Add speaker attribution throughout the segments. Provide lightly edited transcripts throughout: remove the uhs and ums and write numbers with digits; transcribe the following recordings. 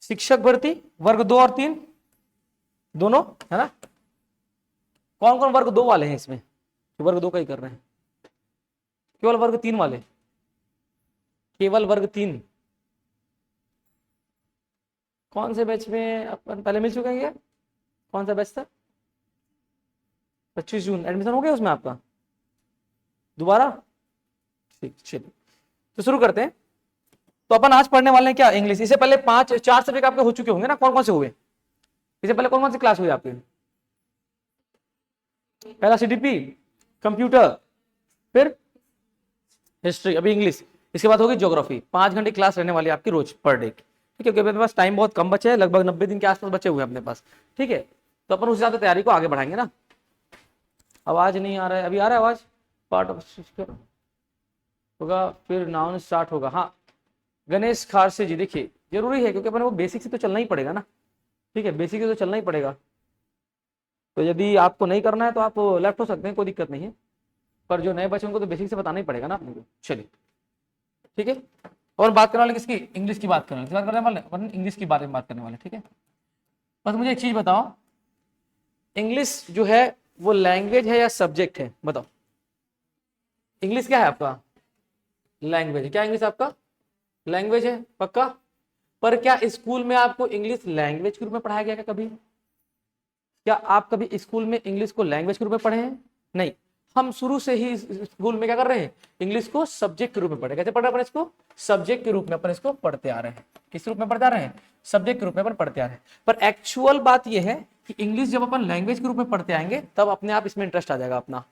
Speaker 1: शिक्षक भर्ती वर्ग 2 और 3 दोनों है ना। कौन कौन वर्ग 2 वाले हैं इसमें, वर्ग 2 का ही कर रहे हैं, केवल वर्ग 3 वाले, केवल वर्ग 3। कौन से बैच में अपन पहले मिल चुके हैं क्या, कौन सा बैच था? 25 जून एडमिशन हो गया उसमें आपका दोबारा? ठीक, चलिए तो शुरू करते हैं। तो अपन आज पढ़ने वाले हैं क्या, इंग्लिश। इससे पहले 4 सब्जेक्ट आपके हो चुके होंगे ना, कौन कौन से हुए इससे पहले, कौन कौन सी क्लास हुई आपके? पहला सीडीपी, कंप्यूटर, फिर हिस्ट्री, अभी इंग्लिश, इसके बाद होगी ज्योग्राफी। 5 घंटे क्लास रहने वाली आपकी रोज पर डे की, ठीक है। क्योंकि अपने पास टाइम बहुत कम बचे है, लगभग 90 दिन के आसपास बचे हुए हैं अपने पास, ठीक है। तो अपन उस हिसाब से तैयारी को आगे बढ़ाएंगे ना। आवाज नहीं आ रहा है, अभी आ रहा है आवाज? पार्ट ऑफ होगा, फिर नाउन स्टार्ट होगा। हाँ, गणेश खारसे जी, देखिए जरूरी है क्योंकि अपन को बेसिक से तो चलना ही पड़ेगा ना, ठीक है, बेसिक से तो चलना ही पड़ेगा। तो यदि आपको नहीं करना है तो आप लेफ्ट हो सकते हैं, कोई दिक्कत नहीं है, पर जो नए बच्चे उनको तो बेसिक से बताना ही पड़ेगा ना अपने को। चलिए ठीक है। और बात करने वाले किसकी, इंग्लिश की बात करने वाले, अपन इंग्लिश के बारे में बात करने वाले, ठीक है। बस मुझे एक चीज बताओ, इंग्लिश जो है वो लैंग्वेज है या सब्जेक्ट है, बताओ। इंग्लिश क्या है आपका? लैंग्वेज। क्या इंग्लिश आपका लैंग्वेज है, पक्का? पर क्या स्कूल में आपको इंग्लिश लैंग्वेज के रूप में पढ़ाया गया क्या कभी? क्या आप कभी स्कूल में इंग्लिश को लैंग्वेज के रूप में पढ़े हैं? नहीं, हम शुरू से ही स्कूल में क्या कर रहे हैं, इंग्लिश को सब्जेक्ट के रूप में पढ़े। कैसे पढ़ रहे हैं अपन इसको? सब्जेक्ट के रूप में अपन इसको पढ़ते आ रहे हैं। किस रूप में पढ़ते आ रहे हैं? सब्जेक्ट के रूप में अपन पढ़ते आ रहे हैं। पर एक्चुअल बात यह है कि इंग्लिश जब अपन लैंग्वेज के रूप में पढ़ते आएंगे तब अपने आप इसमें इंटरेस्ट आ जाएगा अपना।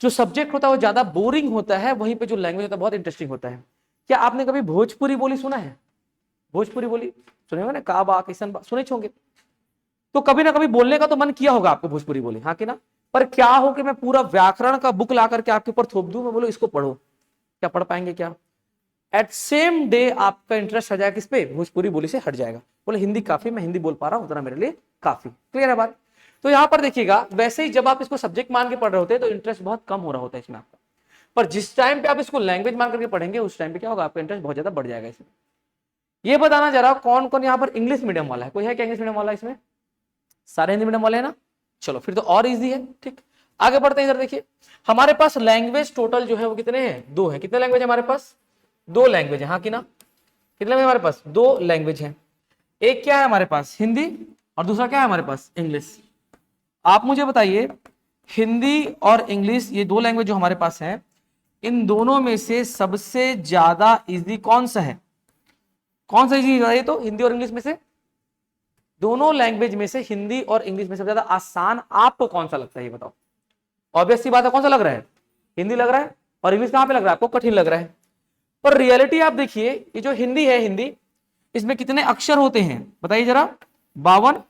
Speaker 1: जो सब्जेक्ट होता है वो ज्यादा बोरिंग होता है, वहीं पे जो लैंग्वेज होता है बहुत इंटरेस्टिंग होता है। क्या आपने कभी भोजपुरी बोली सुना है? भोजपुरी बोली सुने होंगे ना, का बा किसन बा सुने होंगे। तो कभी ना कभी बोलने का तो मन किया होगा आपको भोजपुरी बोली, हाँ कि ना। पर क्या हो कि मैं पूरा व्याकरण का बुक ला करके आपके ऊपर थोप दूं, मैं बोलो इसको पढ़ो, क्या पढ़ पाएंगे क्या? एट सेम डे आपका इंटरेस्ट आ जाएगा किस पे? भोजपुरी बोली से हट जाएगा। बोले हिंदी काफी, मैं हिंदी बोल पा रहा हूं, उतना मेरे लिए काफी। क्लियर है बात? तो यहां पर देखिएगा, वैसे ही जब आप इसको सब्जेक्ट मान के पढ़ रहे होते हैं तो इंटरेस्ट बहुत कम हो रहा होता है इसमें आपका। पर जिस टाइम पे आप इसको लैंग्वेज मान करके पढ़ेंगे उस टाइम पे क्या होगा, आपका इंटरेस्ट बहुत ज्यादा बढ़ जाएगा इसमें। ये बताना जरा, कौन कौन यहाँ पर इंग्लिश मीडियम वाला है? कोई है क्या इंग्लिश मीडियम वाला इसमें? सारे हिंदी मीडियम वाले हैं ना? चलो फिर तो और इजी है, ठीक। आगे बढ़ते हैं। इधर देखिए, हमारे पास लैंग्वेज टोटल जो है वो कितने हैं? 2 है। कितने लैंग्वेज है हमारे पास? 2 लैंग्वेज है, हाँ कि ना। कितने लैंग्वेज हमारे पास? 2 लैंग्वेज है। एक क्या है हमारे पास? हिंदी, और दूसरा क्या है हमारे पास? इंग्लिश। आप मुझे बताइए, हिंदी और इंग्लिश ये 2 लैंग्वेज जो हमारे पास है, इन दोनों में से सबसे ज्यादा इजी कौन सा है? कौन सा इजी है? तो हिंदी और इंग्लिश में से, दोनों लैंग्वेज में से हिंदी और इंग्लिश में सबसे ज्यादा आसान आपको कौन सा लगता है, ये बताओ। ऑब्वियस सी बात है, कौन सा लग रहा है? हिंदी लग रहा है। और इंग्लिश कहां पे लग रहा है आपको? कठिन लग रहा है। पर रियलिटी आप देखिए, ये जो हिंदी है, हिंदी इसमें कितने अक्षर होते हैं बताइए जरा? 52।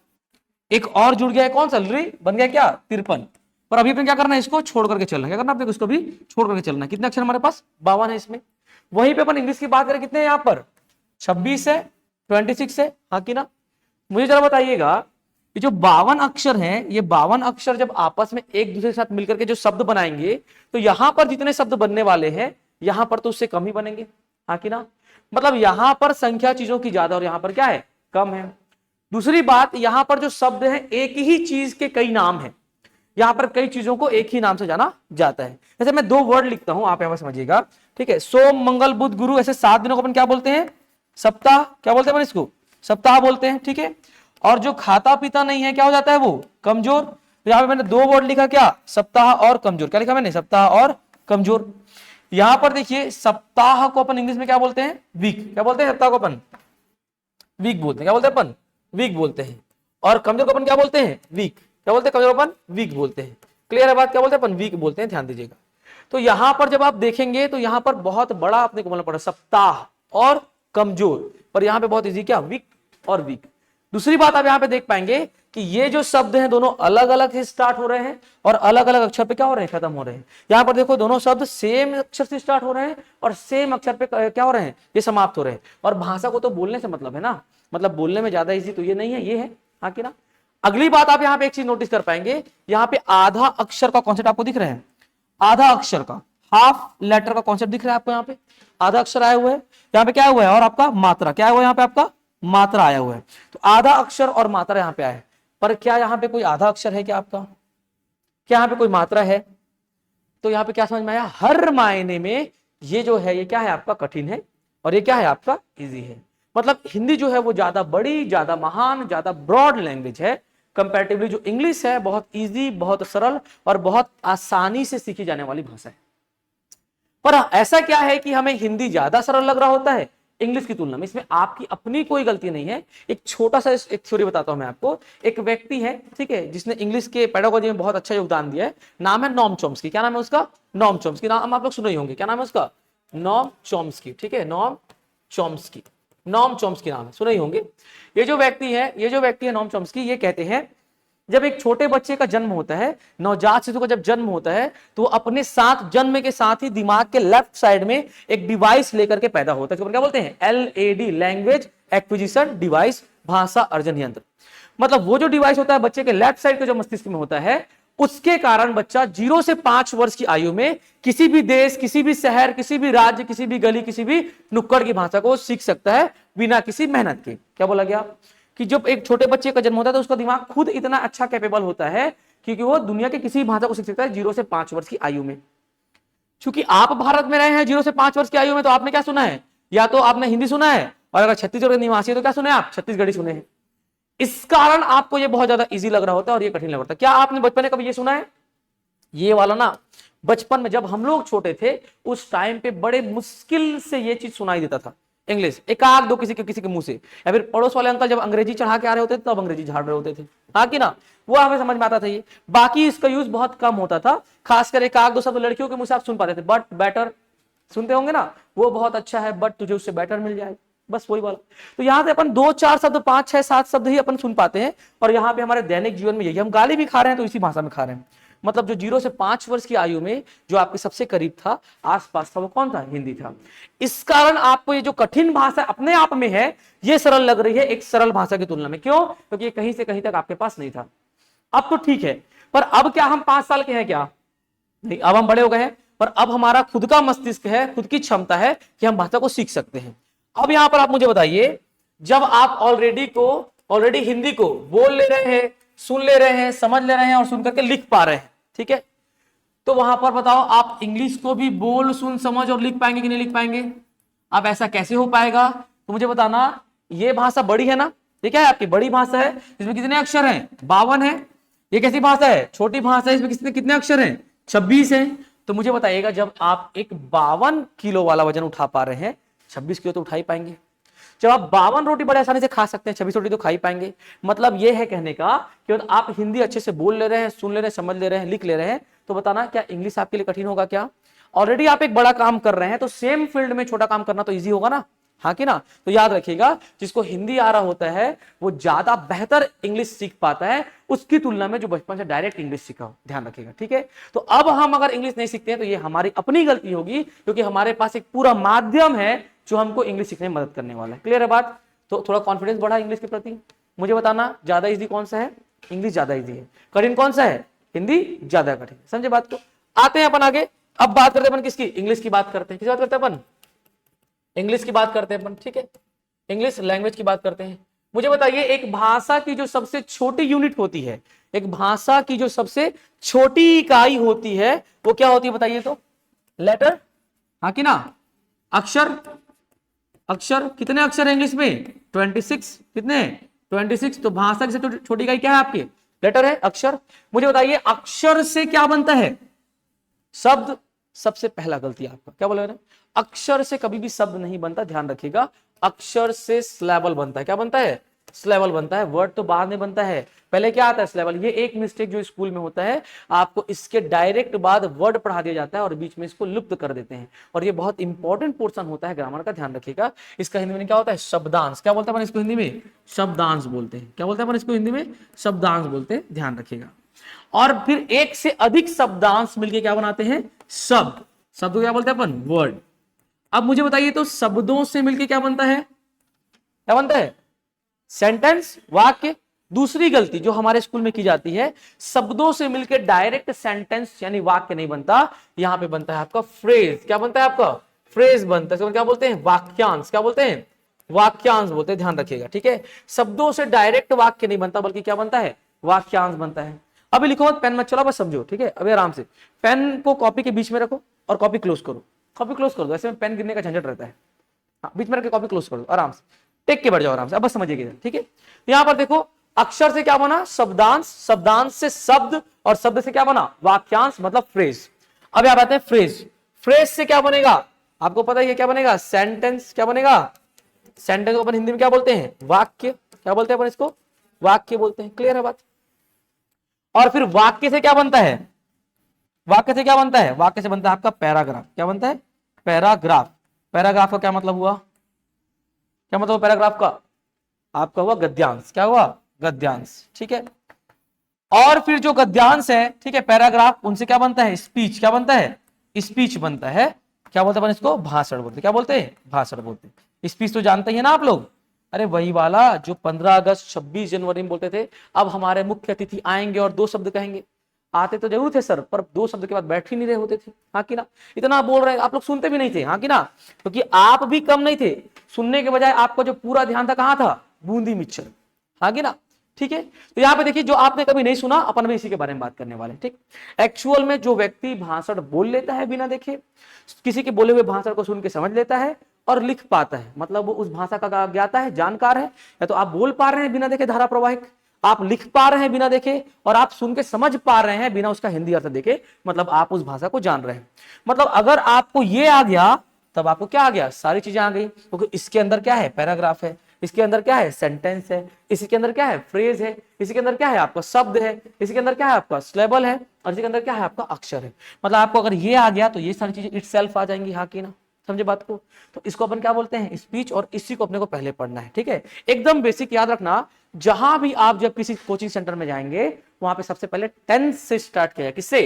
Speaker 1: एक और जुड़ गया है, कौन सा? बन गया क्या? 53। पर अभी अपने क्या करना है, इसको छोड़ करके चलना है। क्या करना है आपने? इसको भी छोड़ करके चलना है। कितने अक्षर हमारे पास? 52 है इसमें। वहीं पे अपन इंग्लिश की बात करें, कितने हैं यहाँ पर? 26 है, 26 है, हाँ कि ना। मुझे जरा बताइएगा, ये जो 52 अक्षर हैं, ये 52 अक्षर जब आपस में एक दूसरे के साथ मिलकर के जो शब्द बनाएंगे, तो यहां पर जितने शब्द बनने वाले हैं यहां पर तो उससे कम ही बनेंगे, हाँ कि ना। मतलब यहां पर संख्या चीजों की ज्यादा और यहां पर क्या है? कम है। दूसरी बात, यहां पर जो शब्द है एक ही चीज के कई नाम है। यहां पर कई चीजों को एक ही नाम से जाना जाता है। जैसे मैं 2 वर्ड लिखता हूं, आप यहां पर समझिएगा, ठीक है। सोम, मंगल, बुध, गुरु, ऐसे 7 दिनों को अपन क्या बोलते हैं? सप्ताह। क्या बोलते हैं अपन इसको? सप्ताह बोलते हैं, ठीक है। और जो खाता पीता नहीं है क्या हो जाता है वो? कमजोर। तो यहां पे मैंने 2 वर्ड लिखा, क्या? सप्ताह और कमजोर। क्या लिखा मैंने? सप्ताह और कमजोर। यहां पर देखिए, सप्ताह को अपन इंग्लिश में क्या बोलते हैं? वीक। क्या बोलते हैं सप्ताह को अपन? वीक बोलते हैं। क्या बोलते हैं अपन? वीक बोलते हैं। और कमजोर को अपन क्या बोलते हैं? वीक। क्या बोलते हैं? कमजोर अपन वीक बोलते हैं। क्लियर है बात? क्या बोलते हैं अपन? वीक बोलते हैं, ध्यान दीजिएगा। तो यहां पर जब आप देखेंगे तो यहां पर बहुत बड़ा आपने को बोलना पड़ा, सप्ताह और कमजोर। पर यहां पे बहुत इजी, क्या? वीक और वीक। दूसरी बात आप यहां पे देख पाएंगे कि ये जो शब्द हैं दोनों अलग अलग से स्टार्ट हो रहे हैं और अलग अलग अक्षर पे क्या हो रहे हैं? खत्म हो रहे हैं। यहां पर देखो, दोनों शब्द सेम अक्षर से स्टार्ट हो रहे हैं और सेम अक्षर पे क्या हो रहे हैं? ये समाप्त हो रहे हैं। और भाषा को तो बोलने से मतलब है ना, मतलब बोलने में ज्यादा इजी तो ये नहीं है, ये है, हाँ कि ना। अगली बात आप यहां पे एक चीज नोटिस कर पाएंगे, यहां पे आधा अक्षर का कॉन्सेप्ट आपको दिख रहा है। आधा अक्षर का, हाफ लेटर का कॉन्सेप्ट दिख रहा है आपको। यहाँ पे आधा अक्षर आया हुआ है, यहाँ पे क्या हुआ है? और आपका मात्रा क्या हुआ है? यहाँ पे आपका मात्रा आया हुआ है, तो आधा अक्षर और मात्रा यहां पे आया है, पर क्या यहां पे कोई आधा अक्षर है क्या आपका, क्या यहां पे कोई मात्रा है? तो यहां पे क्या समझ में आया, हर मायने में ये जो है ये क्या है आपका कठिन है और ये क्या है आपका इजी है। मतलब हिंदी जो है वो ज्यादा बड़ी, ज्यादा महान, ज्यादा ब्रॉड लैंग्वेज है कंपैरेटिवली जो इंग्लिश है, बहुत इजी, बहुत सरल और बहुत आसानी से सीखी जाने वाली भाषा है। पर ऐसा क्या है कि हमें हिंदी ज्यादा सरल लग रहा होता है इंग्लिश की तुलना में? इसमें आपकी अपनी कोई गलती नहीं है। एक छोटा सा एक थ्योरी बताता हूं मैं आपको। एक व्यक्ति है, ठीक है, जिसने इंग्लिश के पेडागोजी में बहुत अच्छा योगदान दिया है, नाम है नॉम चॉम्स्की। क्या नाम है उसका? Noam Chomsky. नाम आप लोग सुने ही होंगे, क्या नाम है उसका? नॉम चॉम्स्की, ठीक है, नॉम चॉम्स्की, नॉम चॉम्स्की नाम है, सुने ही होंगे। ये जो व्यक्ति है नॉम चॉम्स्की, ये कहते हैं जब एक छोटे बच्चे का जन्म होता है, नवजात शिशु का जब जन्म होता है, तो वो अपने साथ जन्म के साथ ही दिमाग के लेफ्ट साइड में एक डिवाइस लेकर के पैदा होता है, क्या बोलते हैं? LAD, लैंग्वेज एक्विजिशन डिवाइस, भाषा अर्जन यंत्र। मतलब वो जो डिवाइस होता है बच्चे के लेफ्ट साइड के जो मस्तिष्क में होता है, उसके कारण बच्चा 0 से 5 वर्ष की आयु में किसी भी देश, किसी भी शहर, किसी भी राज्य, किसी भी गली, किसी भी नुक्कड़ की भाषा को सीख सकता है बिना किसी मेहनत के। क्या बोला गया? कि जब एक छोटे बच्चे का जन्म होता है तो उसका दिमाग खुद इतना अच्छा कैपेबल होता है क्योंकि वो दुनिया के किसी भाषा को सीख सकता है 0 से 5 वर्ष की आयु में। क्योंकि आप भारत में रहे हैं 0 से 5 वर्ष की आयु में, तो आपने क्या सुना है? या तो आपने हिंदी सुना है, और अगर छत्तीसगढ़ के निवासी है तो क्या सुने आप? छत्तीसगढ़ी सुने हैं। इस कारण आपको ये बहुत ज्यादा इजी लग रहा होता है और ये कठिन लग रहा है। क्या आपने बचपन में कभी ये सुना है? ये वाला ना, बचपन में जब हम लोग छोटे थे उस टाइम पे बड़े मुश्किल से ये चीज सुनाई देता था, इंग्लिश एक आग दो किसी के मुंह से, या फिर पड़ोस वाले अंकल जब अंग्रेजी चढ़ा के आ रहे होते थे तब अंग्रेजी झाड़ रहे होते थे, हाँ कि ना, वो हमें समझ में आता था ये। बाकी इसका यूज बहुत कम होता था, खासकर एक आग दो शब्द लड़कियों के मुंह से आप सुन पाते थे, बट बेटर सुनते होंगे ना, वो बहुत अच्छा है बट तुझे उससे बेटर मिल जाए, बस वही वाला। तो यहाँ पे अपन 2-4 शब्द, 5-6-7 शब्द ही अपन सुन पाते हैं, और यहाँ पे हमारे दैनिक जीवन में यही, हम गाली भी खा रहे हैं तो इसी भाषा में खा रहे हैं। मतलब जो 0 से 5 वर्ष की आयु में जो आपके सबसे करीब था, आसपास था, वो कौन था? हिंदी था। इस कारण आपको ये जो कठिन भाषा अपने आप में है, ये सरल लग रही है एक सरल भाषा की तुलना में। क्यों? क्योंकि ये कहीं से कहीं तक आपके पास नहीं था। अब तो ठीक है, पर अब क्या हम 5 साल के हैं क्या? नहीं, अब हम बड़े हो गए हैं, पर अब हमारा खुद का मस्तिष्क है, खुद की क्षमता है कि हम भाषा को सीख सकते हैं। अब यहां पर आप मुझे बताइए, जब आप ऑलरेडी हिंदी को बोल ले रहे हैं, सुन ले रहे हैं, समझ ले रहे हैं और सुन करके लिख पा रहे हैं, ठीक है, तो वहां पर बताओ आप इंग्लिश को भी बोल, सुन, समझ और लिख पाएंगे कि नहीं लिख पाएंगे? अब ऐसा कैसे हो पाएगा? तो मुझे बताना। ये भाषा बड़ी है ना, ये क्या है आपकी? बड़ी भाषा है, इसमें कितने अक्षर हैं? 52 है। ये कैसी भाषा है? छोटी भाषा है, इसमें कितने अक्षर हैं? 26 है। तो मुझे बताइएगा, जब आप एक 52 किलो वाला वजन उठा पा रहे हैं, 26 किलो तो उठा ही पाएंगे। जब आप 52 रोटी बड़े आसानी से खा सकते हैं, 26 रोटी तो खा ही पाएंगे। मतलब यह है कहने का कि आप हिंदी अच्छे से बोल ले रहे हैं, सुन ले रहे हैं, समझ ले रहे हैं, लिख ले रहे हैं, तो बताना क्या इंग्लिश आपके लिए कठिन होगा क्या? ऑलरेडी आप एक बड़ा काम कर रहे हैं, तो सेम फील्ड में छोटा काम करना तो इजी होगा ना, हाँ कि ना? तो याद रखिएगा, जिसको हिंदी आ रहा होता है वो ज्यादा बेहतर इंग्लिश सीख पाता है उसकी तुलना में जो बचपन से डायरेक्ट इंग्लिश सीखा हो। ध्यान रखिएगा, ठीक है? तो अब हम अगर इंग्लिश नहीं सीखते हैं तो ये हमारी अपनी गलती होगी, क्योंकि हमारे पास एक पूरा माध्यम है जो हमको इंग्लिश सीखने में मदद करने वाला है। क्लियर है बात? तो थोड़ा कॉन्फिडेंस बढ़ा इंग्लिश के प्रति। मुझे बताना, ज्यादा इजी कौन सा है? इंग्लिश ज्यादा इजी है। कठिन कौन सा है? हिंदी ज्यादा कठिन। समझे बात को? आते हैं अपन आगे। अब बात करते हैं अपन किसकी? इंग्लिश की बात करते हैं। किसकी बात करते हैं अपन? इंग्लिश की बात करते हैं अपन, ठीक है, इंग्लिश लैंग्वेज की बात करते हैं। मुझे बताइए, एक भाषा की जो सबसे छोटी यूनिट होती है, एक भाषा की जो सबसे छोटी इकाई होती है, वो क्या होती है बताइए तो? लेटर, हाँ कि ना? अक्षर। अक्षर कितने अक्षर है इंग्लिश में? 26। कितने? 26। तो भाषा की सबसे छोटी इकाई क्या है आपकी? लेटर है, अक्षर। मुझे बताइए, अक्षर से क्या बनता है? शब्द। सबसे पहला गलती आपका, क्या बोला मैंने? अक्षर से कभी भी शब्द नहीं बनता, ध्यान रखिएगा। अक्षर से स्लैबल बनता है। क्या बनता है? स्लैबल बनता है। वर्ड तो बाद में बनता है, पहले क्या आता है? स्लैबल। ये एक मिस्टेक जो स्कूल में होता है, आपको इसके डायरेक्ट बाद वर्ड पढ़ा दिया जाता है और बीच में इसको लुप्त कर देते हैं, और ये बहुत इंपॉर्टेंट पोर्शन होता है ग्रामर का, ध्यान रखिएगा। इसका हिंदी में क्या होता है? शब्दांश। क्या बोलते हैं इसको हिंदी में? शब्दांश बोलते हैं। क्या बोलते हैं इसको हिंदी में? शब्दांश बोलते हैं, ध्यान रखिएगा। और फिर एक से अधिक शब्दांश मिलके क्या बनाते हैं? शब्द। शब्द को क्या बोलते हैं अपन? वर्ड। अब मुझे बताइए तो शब्दों से मिलके क्या बनता है? क्या बनता है? सेंटेंस, वाक्य। दूसरी गलती जो हमारे स्कूल में की जाती है, शब्दों से मिलकर डायरेक्ट सेंटेंस यानी वाक्य नहीं बनता, यहां पे बनता है आपका फ्रेज। क्या बनता है आपका? फ्रेज बनता है। क्या बोलते हैं? वाक्यांश। क्या बोलते हैं? वाक्यांश बोलते हैं, ध्यान रखिएगा, ठीक है। शब्दों से डायरेक्ट वाक्य नहीं बनता, बल्कि क्या बनता है, वाक्यांश बनता है। अभी लिखो मत, पेन मत चलाओ, बस समझो, ठीक है। अभी आराम से पेन को कॉपी के बीच में रखो और कॉपी क्लोज करो, कॉपी क्लोज कर दो, ऐसे में पेन गिरने का झंझट रहता है। हाँ, बीच में रख के कॉपी क्लोज कर दो, आराम से टेक के बैठ जाओ आराम से। अब बस समझिएगा, ठीक है। यहां पर देखो, अक्षर से क्या बना, शब्दांश, शब्दांश से शब्द, और शब्द से क्या बना, वाक्यांश मतलब फ्रेज। अब यहां आते हैं फ्रेज, फ्रेज से क्या बनेगा, आपको पता है ये क्या बनेगा, सेंटेंस। क्या बनेगा, सेंटेंस को अपन हिंदी में क्या बोलते हैं, वाक्य। क्या बोलते हैं अपन इसको, वाक्य बोलते हैं, क्लियर है बात। और फिर वाक्य से क्या बनता है, वाक्य से क्या बनता है, वाक्य से बनता है आपका पैराग्राफ। क्या बनता है, पैराग्राफ। पैराग्राफ का क्या मतलब हुआ, क्या मतलब पैराग्राफ का, आपका हुआ गद्यांश। क्या हुआ, गद्यांश, ठीक है। और फिर जो गद्यांश है, ठीक है, पैराग्राफ, उनसे क्या बनता है, स्पीच। क्या बनता है, स्पीच बनता है। क्या बोलते हैं इसको, भाषण बोलते हैं। क्या बोलते हैं, भाषण बोलते हैं। स्पीच तो जानते ही है ना आप लोग, अरे वही वाला जो 15 अगस्त 26 जनवरी में बोलते थे, अब हमारे मुख्य अतिथि आएंगे और 2 शब्द कहेंगे। आते तो जरूर थे सर, पर 2 शब्द के बाद बैठ ही नहीं रहे होते थे, हाँ कि ना। इतना बोल रहे आप लोग, सुनते भी नहीं थे, हाँ कि ना, क्योंकि आप भी कम नहीं थे। सुनने के बजाय आपका जो पूरा ध्यान था कहां था, बूंदी मिक्सचर, हाँ कि ना, ठीक है। तो यहाँ पे देखिए, जो आपने कभी नहीं सुना, अपन भी इसी के बारे में बात करने वाले हैं, ठीक। एक्चुअल में जो व्यक्ति भाषण बोल लेता है बिना देखे, किसी के बोले हुए भाषण को सुन के समझ लेता है और लिख पाता है, मतलब वो उस भाषा का ज्ञाता है, जानकार है। या तो आप बोल पा रहे हैं बिना देखे धारा प्रवाहिक, आप लिख पा रहे हैं बिना देखे, और आप सुन के समझ पा रहे हैं बिना उसका हिंदी अर्थ देखे, मतलब आप उस भाषा को जान रहे हैं। मतलब अगर आपको ये आ गया, तब आपको क्या आ गया, सारी चीजें आ गई। क्योंकि इसके अंदर क्या है, पैराग्राफ है, इसके अंदर क्या है, सेंटेंस है, इसी के अंदर क्या है, फ्रेज है, इसी के अंदर क्या है, आपका शब्द है, इसी के अंदर क्या है, आपका सिलेबल है, और इसी के अंदर क्या है, आपका अक्षर है। मतलब आपको अगर ये आ गया तो ये सारी चीजें इटसेल्फ आ जाएंगी, हाँ कि ना, समझे बात को। तो इसको अपन क्या बोलते हैं, स्पीच, और इसी को अपने को पहले पढ़ना है, ठीक है। एकदम बेसिक याद रखना, जहां भी आप जब किसी कोचिंग सेंटर में जाएंगे, वहां पे सबसे पहले टेंस से स्टार्ट किया, किससे,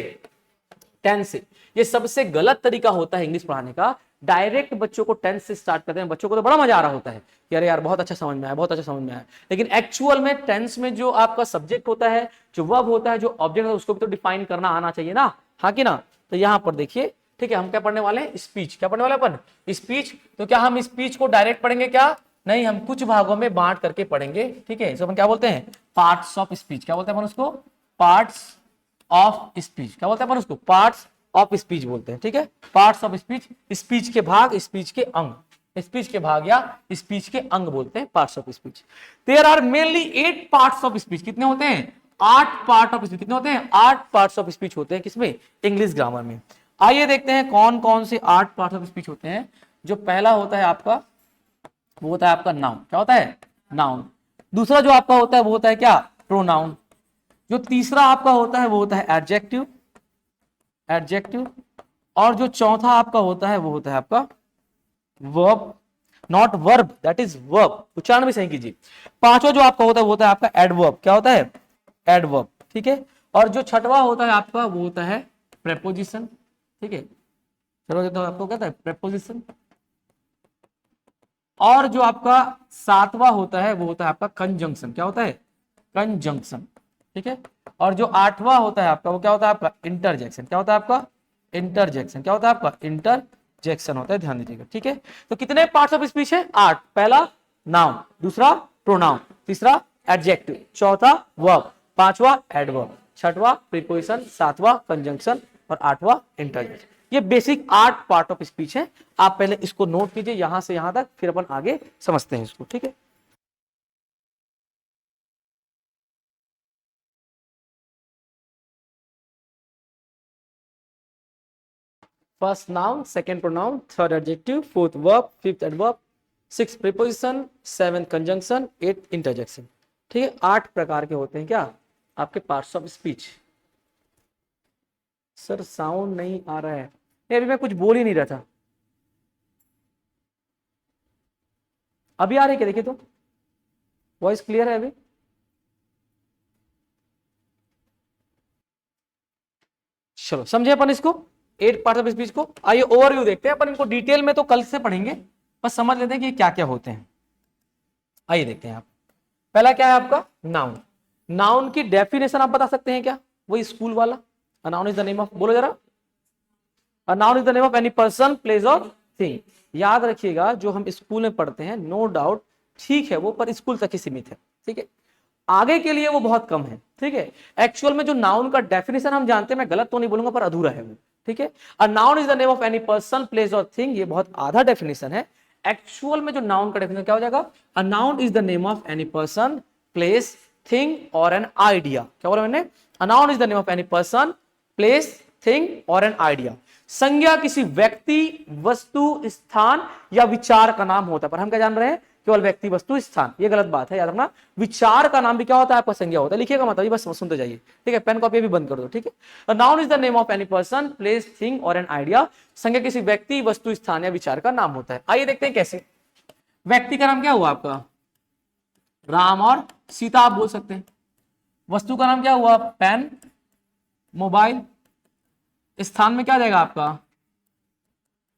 Speaker 1: टेंस से। ये सबसे गलत तरीका होता है इंग्लिश पढ़ाने का, डायरेक्ट बच्चों को टेंस से स्टार्ट करते हैं। बच्चों को तो बड़ा मजा आ रहा होता है कि अरे यार बहुत अच्छा समझ में आया, बहुत अच्छा समझ में आया, लेकिन एक्चुअल में टेंस में जो आपका सब्जेक्ट होता है, जो वर्ब होता है, जो ऑब्जेक्ट है, उसको भी तो डिफाइन करना आना चाहिए ना, हाँ कि ना। तो यहां पर देखिए, ठीक है, हम क्या पढ़ने वाले हैं, स्पीच। क्या पढ़ने वाले अपन, स्पीच। तो क्या हम स्पीच को डायरेक्ट पढ़ेंगे, क्या नहीं, हम कुछ भागों में बांट करके पढ़ेंगे, ठीक है। इसको अपन क्या बोलते हैं, पार्ट्स ऑफ स्पीच। क्या बोलते हैं अपन उसको, पार्ट्स ऑफ स्पीच। क्या बोलते हैं अपन उसको, पार्ट्स ऑफ स्पीच बोलते हैं, ठीक है। पार्ट्स ऑफ स्पीच, स्पीच के भाग, स्पीच के अंग, स्पीच के भाग या स्पीच के अंग बोलते हैं parts of speech. There are mainly 8 parts of speech. कितने होते हैं, 8 पार्ट ऑफ स्पीच। कितने होते हैं, 8 पार्ट्स ऑफ स्पीच होते हैं, किसमें, इंग्लिश ग्रामर में। आइए देखते हैं कौन कौन से 8 पार्ट्स ऑफ स्पीच होते हैं। जो पहला होता है आपका, वो होता है आपका नाउन। क्या होता है, नाउन। दूसरा जो आपका होता है वो होता है क्या, प्रोनाउन। जो तीसरा आपका होता है वो होता है एडजेक्टिव, एडजेक्टिव। और जो चौथा आपका होता है वो होता है आपका verb, not verb, that is verb, उच्चारण भी सही कीजिए। पांचवा जो आपका होता है वो होता है आपका एडवर्ब। क्या होता है, एडवर्ब, ठीक है। और जो छठवा होता है आपका वो होता है प्रेपोजिशन, ठीक है। चलो तो आपको कहता है प्रेपोजिशन। और जो आपका सातवां होता है वो होता है आपका कंजंक्शन। क्या होता है, कंजंक्शन, ठीक है। और जो आठवां होता है आपका वो क्या होता है आपका इंटरजेक्शन। क्या होता है आपका इंटरजेक्शन। क्या होता है आपका इंटरजेक्शन होता है, ध्यान दीजिएगा, ठीक है। तो कितने पार्ट्स ऑफ स्पीच है, 8। पहला नाउन, दूसरा प्रोनाउन, तीसरा एडजेक्टिव, चौथा वर्ब, पांचवा एडवर्ब, छठवा प्रीपोजिशन, सातवां कंजंक्शन और आठवां इंटरजेक्शन। ये बेसिक 8 पार्ट ऑफ स्पीच है। आप पहले इसको नोट कीजिए यहां से यहां तक, फिर अपन आगे समझते हैं इसको, ठीक है। First noun, second pronoun, third adjective, fourth verb, fifth adverb, six preposition, seven conjunction, eight interjection, ठीक है। 8 प्रकार के होते हैं क्या आपके parts of speech. Sir sound नहीं आ रहा है, अभी मैं कुछ बोल ही नहीं रहा था। अभी आ रही है क्या, देखिए तो वॉइस क्लियर है अभी। चलो समझे अपन इसको, 8 पार्ट ऑफ स्पीच को। आइए ओवरव्यू देखते हैं अपन इनको, डिटेल में तो कल से पढ़ेंगे, बस समझ लेते हैं कि क्या क्या होते हैं। आइए देखते हैं आप। पहला क्या है आपका नाउन। नाउन की डेफिनेशन आप बता सकते हैं क्या, वही स्कूल वाला, noun is the name of, बोलो जरा। A noun is the name of any person, place or thing. याद रखिएगा जो हम स्कूल में पढ़ते हैं नो डाउट ठीक है वो, पर स्कूल तक ही सीमित है, ठीक है, आगे के लिए वो बहुत कम है, ठीक है। एक्चुअल में जो नाउन का डेफिनेशन हम जानते हैं, मैं गलत तो नहीं बोलूंगा पर अधूरा है वो, ठीक है। A noun is the name of any person place और थिंग, ये बहुत आधा डेफिनेशन है। एक्चुअल में जो नाउन का डेफिनेशन क्या हो जाएगा, a noun is the name of any person place thing और एन आइडिया। क्या बोला मैंने, a noun is the name of any person place thing और एन आइडिया। संज्ञा किसी व्यक्ति, वस्तु, स्थान या विचार का नाम होता है, पर हम क्या जान रहे हैं, केवल व्यक्ति, वस्तु, स्थान। ये गलत बात है, याद रखना। विचार का नाम भी क्या होता है, आपका संज्ञा होता है। लिखिएगा मत अभी, बस सुनते जाइए, ठीक है। पेन कॉपी भी बंद कर दो, ठीक है। Noun is the name of any person place thing और एन आइडिया। संज्ञा किसी व्यक्ति, वस्तु, स्थान या विचार का नाम होता है। आइए देखते हैं कैसे। व्यक्ति का नाम क्या हुआ आपका, राम और सीता आप बोल सकते हैं। वस्तु का नाम क्या हुआ, पेन, मोबाइल। स्थान में क्या जाएगा आपका,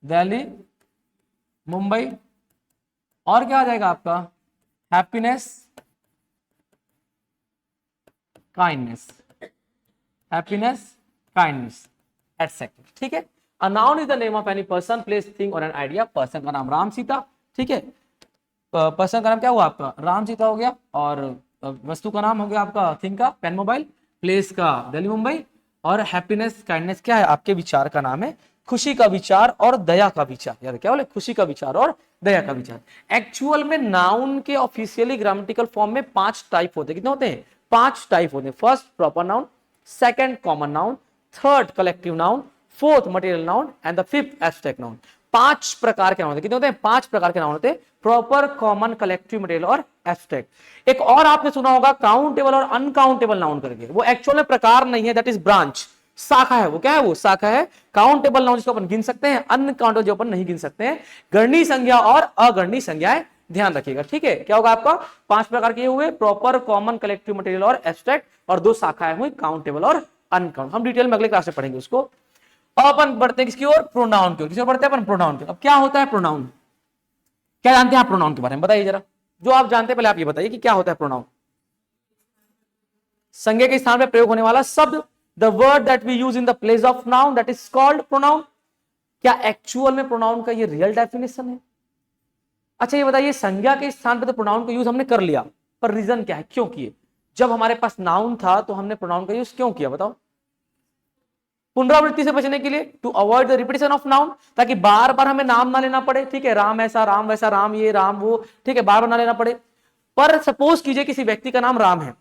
Speaker 1: दिल्ली, मुंबई। और क्या आ जाएगा आपका, happiness, kindness, happiness, kindness etcetera, ठीक है। A noun is the name of any person place thing और एन आइडिया। पर्सन का नाम राम सीता, ठीक है। पर्सन का नाम क्या हुआ आपका, राम सीता हो गया। और वस्तु का नाम हो गया आपका थिंग का पेन मोबाइल, प्लेस का दिल्ली मुंबई, और हैप्पीनेस काइंडनेस क्या है, आपके विचार का नाम है, खुशी का विचार और दया का विचार। याद क्या बोले, खुशी का विचार और दया का विचार। एक्चुअल में नाउन के ऑफिशियली ग्रामेटिकल फॉर्म में 5 टाइप होते हैं। कितने होते हैं, 5 टाइप होते हैं। First proper noun, second common noun, third collective noun, fourth material noun and the fifth abstract noun. 5 प्रकार के नाउन होते हैं। कितने होते हैं, 5 प्रकार के नाउन होते हैं, प्रॉपर, कॉमन, कलेक्टिव, मटेरियल और एब्स्ट्रैक्ट। एक और आपने सुना होगा काउंटेबल और अनकाउंटेबल नाउन करके, वो एक्चुअल में प्रकार नहीं है, दैट इज ब्रांच, शाखा है वो। क्या है वो, शाखा है। काउंटेबल नाउन जिसको अपन गिन सकते हैं, अनकाउंटेबल जो अपन नहीं गिन सकते हैं। गणनीय संज्ञा और अगणनीय संज्ञाएं ध्यान रखिएगा, ठीक है। क्या होगा आपका, 5 प्रकार के हुए, प्रॉपर, कॉमन, कलेक्टिव, मटेरियल और एब्स्ट्रैक्ट, और 2 शाखाएं हुई, काउंटेबल और अनकाउंटेबल। हम डिटेल में अगले क्लास में पढ़ेंगे उसको। अब अपन बढ़ते हैं किसकी ओर, प्रोनाउन की ओर। किसकी ओर बढ़ते हैं अपन, प्रोनाउन की। अब क्या होता है प्रोनाउन, क्या जानते हैं आप प्रोनाउन के बारे में, बताइए जरा। जो आप जानते हैं पहले आप ये बताइए कि क्या होता है प्रोनाउन। संज्ञा के स्थान पर प्रयोग होने वाला शब्द, the word that we use in the place of noun, that is called pronoun। क्या एक्चुअल में प्रोनाउन का ये रियल डेफिनेशन है। अच्छा ये बताइए, संज्ञा के स्थान पे तो प्रोनाउन का यूज हमने कर लिया, पर रीजन क्या है, क्यों किए। जब हमारे पास नाउन था तो हमने प्रोनाउन का यूज क्यों किया, बताओ। पुनरावृत्ति से बचने के लिए, to avoid the repetition of noun, ताकि बार बार हमें नाम ना लेना पड़े, ठीक है। राम ऐसा, राम वैसा, राम ये, राम वो, ठीक है, बार बार ना लेना पड़े। पर सपोज कीजिए किसी व्यक्ति का नाम राम है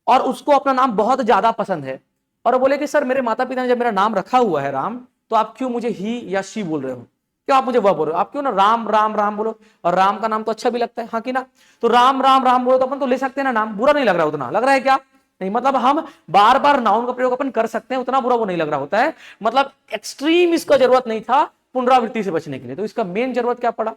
Speaker 1: और उसको अपना नाम बहुत ज्यादा पसंद है, और बोले कि सर मेरे माता पिता ने जब मेरा नाम रखा हुआ है राम, तो आप क्यों मुझे ही या शी बोल रहे हो, क्यों आप मुझे वह बोल रहे हो, आप क्यों ना राम राम राम बोलो। और राम का नाम तो अच्छा भी लगता है, हाँ कि ना। तो राम राम राम बोलो तो अपन तो ले सकते हैं ना नाम, बुरा नहीं लग रहा, उतना लग रहा है क्या, नहीं। मतलब हम बार बार नाउन का प्रयोग अपन कर सकते हैं, उतना बुरा वो नहीं लग रहा होता है। मतलब एक्सट्रीम इसका जरूरत नहीं था पुनरावृत्ति से बचने के लिए, तो इसका मेन जरूरत क्या पड़ा।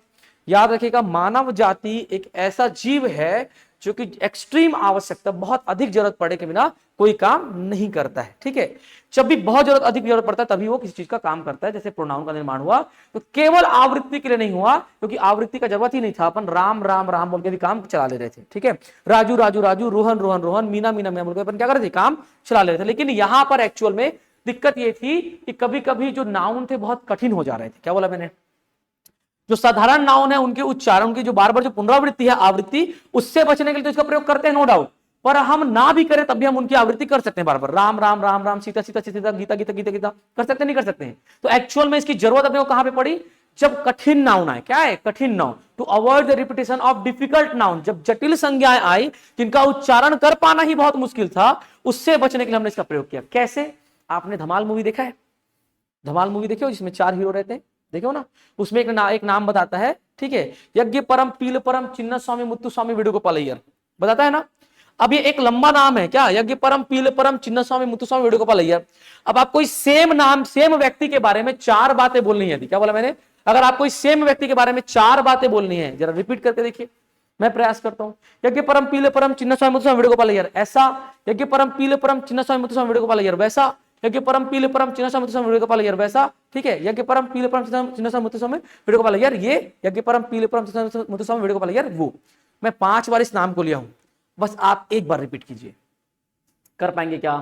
Speaker 1: याद रखिएगा, मानव जाति एक ऐसा जीव है जो कि एक्सट्रीम आवश्यकता, बहुत अधिक जरूरत पड़े के बिना कोई काम नहीं करता है, ठीक है। जब भी बहुत अधिक जरूरत पड़ता है तभी वो किसी चीज का काम करता है। जैसे प्रोनाउन का निर्माण हुआ तो केवल आवृत्ति के लिए नहीं हुआ, क्योंकि आवृत्ति का जरूरत ही नहीं था, अपन राम राम राम बोल के भी काम चला ले रहे थे, ठीक है। राजू राजू राजू, रोहन रोहन रोहन, मीना मीना मीना बोल के अपन क्या कर रहे थे, काम चला ले रहे थे। लेकिन यहां पर एक्चुअल में दिक्कत ये थी कि कभी कभी जो नाउन थे बहुत कठिन हो जा रहे थे। क्या बोला मैंने, जो साधारण नाउन है उनके उच्चारण की जो बार बार जो पुनरावृत्ति है, आवृत्ति, उससे बचने के लिए तो इसका प्रयोग करते हैं नो डाउट, पर हम ना भी करें तब भी हम उनकी आवृत्ति कर सकते हैं बार बार, राम राम राम राम, सीता सीता सीता, गीता गीता गीता गीता, कर सकते नहीं कर सकते हैं। तो एक्चुअल में इसकी जरूरत अपने को कहां पे पड़ी, जब कठिन नाउन आए। क्या है, कठिन noun, to avoid the repetition of difficult noun. जब जटिल संज्ञाएं आई जिनका उच्चारण कर पाना ही बहुत मुश्किल था, उससे बचने के लिए हमने इसका प्रयोग किया। कैसे, आपने धमाल मूवी देखा है, धमाल मूवी देखो जिसमें 4 हीरो रहते हैं, देखो ना। उसमें एक नाम बताता है, ठीक है, यज्ञ परम पील परम चिन्ना स्वामी मुत्तु स्वामी वेणुगोपाल अय्यर, बताता है ना। अब ये एक लंबा नाम है, क्या, यज्ञ परम पील परम चिन्ना स्वामी मुत्तु स्वामी वेणुगोपाल अय्यर। अब आप कोई सेम नाम, सेम व्यक्ति के बारे में 4 बातें बोलनी है, क्या बोला मैंने, अगर आप कोई सेम व्यक्ति के बारे में 4 बातें बोलनी है, जरा रिपीट करके देखिए, मैं प्रयास करता हूं। यज्ञ परम पील परम चिन्ना स्वामी मुत्तु स्वामी वेणुगोपाल अय्यर, ऐसा। यज्ञ परम पील परम चिन्ना स्वामी मुत्तु स्वामी वेणुगोपाल अय्यर, वैसा। यज्ञ परम पील परम चिन्ना स्वामी मुत्तु स्वामी वेणुगोपाल अय्यर, वैसा, ठीक है। यज्ञ परम पील परम चिन्ना स्वामी मुत्तु स्वामी वेणुगोपाल अय्यर, ये। यज्ञ परम पील परम चिन्ना मुत्तु स्वामी वेणुगोपाल अय्यर, वो। मैं 5 बार इस नाम को लिया हूं, बस आप एक बार रिपीट कीजिए, कर पाएंगे क्या,